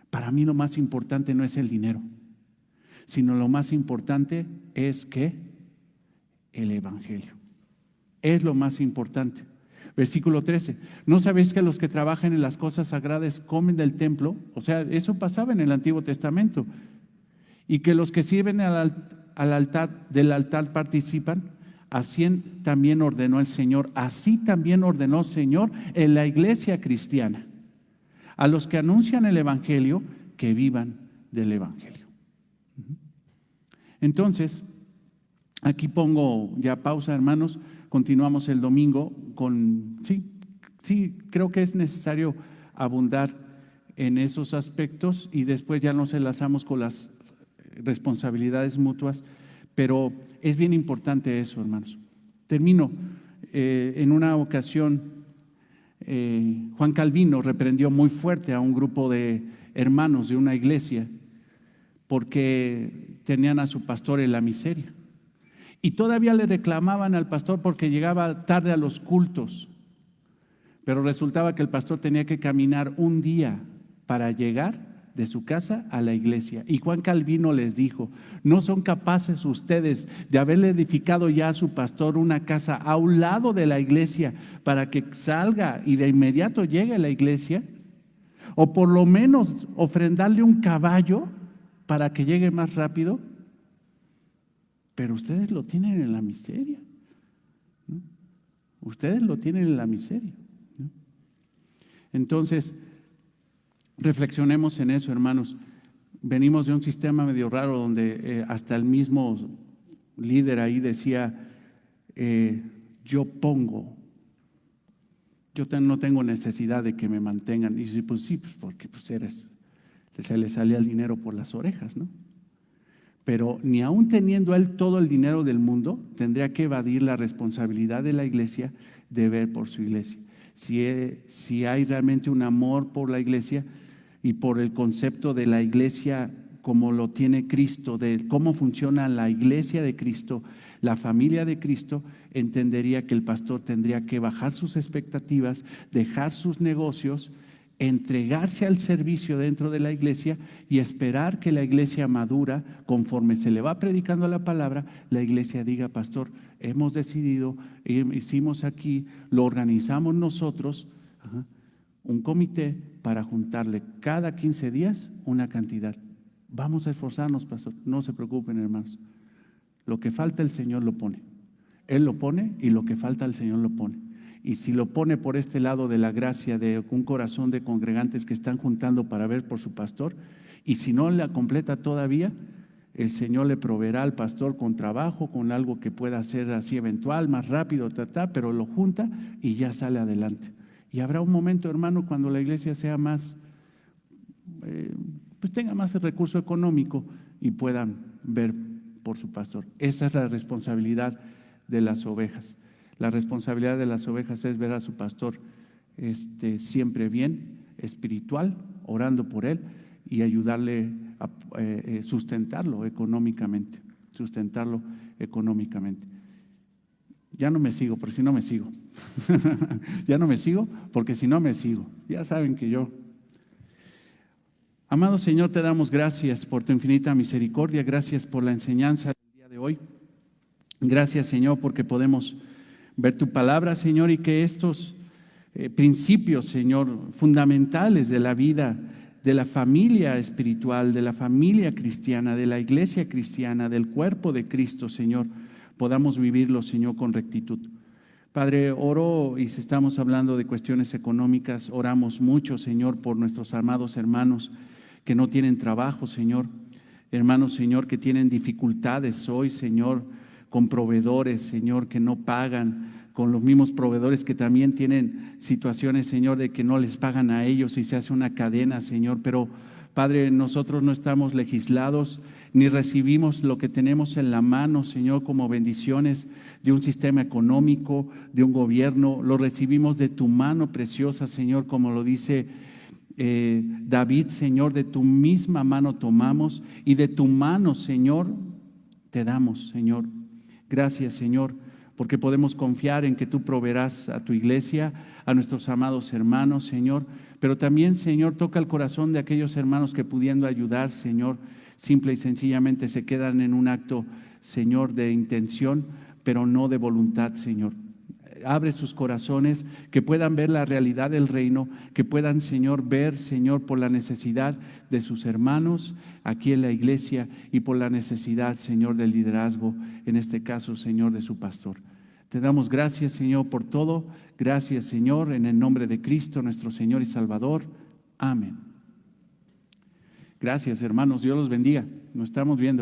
Para mí lo más importante no es el dinero, sino lo más importante es que el evangelio es lo más importante. Versículo 13. ¿No sabéis que los que trabajan en las cosas sagradas comen del templo? O sea, eso pasaba en el Antiguo Testamento. Y que los que sirven al altar, del altar participan. Así también ordenó el Señor. Así también ordenó el Señor en la iglesia cristiana. A los que anuncian el evangelio, que vivan del evangelio. Entonces, aquí pongo ya pausa, hermanos. Continuamos el domingo con, sí, creo que es necesario abundar en esos aspectos, y después ya nos enlazamos con las responsabilidades mutuas, pero es bien importante eso, hermanos. Termino. En una ocasión, Juan Calvino reprendió muy fuerte a un grupo de hermanos de una iglesia porque tenían a su pastor en la miseria. Y todavía le reclamaban al pastor porque llegaba tarde a los cultos. Pero resultaba que el pastor tenía que caminar un día para llegar de su casa a la iglesia. Y Juan Calvino les dijo, ¿no son capaces ustedes de haberle edificado ya a su pastor una casa a un lado de la iglesia para que salga y de inmediato llegue a la iglesia? O por lo menos ofrendarle un caballo para que llegue más rápido. Pero ustedes lo tienen en la miseria, ¿no? Ustedes lo tienen en la miseria, ¿no? Entonces, reflexionemos en eso, hermanos. Venimos de un sistema medio raro donde hasta el mismo líder ahí decía, yo pongo. Yo no tengo necesidad de que me mantengan. Y dice, pues sí, pues porque se le salía el dinero por las orejas, ¿no? Pero ni aún teniendo él todo el dinero del mundo, tendría que evadir la responsabilidad de la iglesia de ver por su iglesia. Si hay realmente un amor por la iglesia y por el concepto de la iglesia como lo tiene Cristo, de cómo funciona la iglesia de Cristo, la familia de Cristo, entendería que el pastor tendría que bajar sus expectativas, dejar sus negocios, entregarse al servicio dentro de la iglesia y esperar que la iglesia madura, conforme se le va predicando la palabra, la iglesia diga, pastor, hemos decidido, hicimos aquí, lo organizamos nosotros, un comité para juntarle cada 15 días una cantidad. Vamos a esforzarnos, pastor, no se preocupen, hermanos. Lo que falta el Señor lo pone. Él lo pone y lo que falta el Señor lo pone. Y si lo pone por este lado de la gracia de un corazón de congregantes que están juntando para ver por su pastor, y si no la completa todavía, el Señor le proveerá al pastor con trabajo, con algo que pueda ser así eventual, más rápido, pero lo junta y ya sale adelante. Y habrá un momento, hermano, cuando la iglesia sea más, pues tenga más el recurso económico y puedan ver por su pastor. Esa es la responsabilidad de las ovejas. La responsabilidad de las ovejas es ver a su pastor siempre bien, espiritual, orando por él y ayudarle a sustentarlo económicamente. Ya no me sigo, porque si no me sigo. Ya no me sigo, porque si no me sigo. Ya saben que yo. Amado Señor, te damos gracias por tu infinita misericordia. Gracias por la enseñanza del día de hoy. Gracias, Señor, porque podemos ver tu palabra, Señor, y que estos principios, Señor, fundamentales de la vida, de la familia espiritual, de la familia cristiana, de la iglesia cristiana, del cuerpo de Cristo, Señor, podamos vivirlos, Señor, con rectitud. Padre, oro, y si estamos hablando de cuestiones económicas, oramos mucho, Señor, por nuestros amados hermanos que no tienen trabajo, Señor. Hermanos, Señor, que tienen dificultades hoy, Señor, con proveedores, Señor, que no pagan, con los mismos proveedores que también tienen situaciones, Señor, de que no les pagan a ellos y se hace una cadena, Señor. Pero, Padre, nosotros no estamos legislados ni recibimos lo que tenemos en la mano, Señor, como bendiciones de un sistema económico, de un gobierno. Lo recibimos de tu mano preciosa, Señor, como lo dice David, Señor, de tu misma mano tomamos y de tu mano, Señor, te damos, Señor. Gracias, Señor, porque podemos confiar en que tú proveerás a tu iglesia, a nuestros amados hermanos, Señor. Pero también, Señor, toca el corazón de aquellos hermanos que pudiendo ayudar, Señor, simple y sencillamente se quedan en un acto, Señor, de intención, pero no de voluntad, Señor. Abre sus corazones, que puedan ver la realidad del reino, que puedan, Señor, ver, Señor, por la necesidad de sus hermanos aquí en la iglesia y por la necesidad, Señor, del liderazgo, en este caso, Señor, de su pastor. Te damos gracias, Señor, por todo. Gracias, Señor, en el nombre de Cristo, nuestro Señor y Salvador. Amén. Gracias, hermanos. Dios los bendiga. Nos estamos viendo.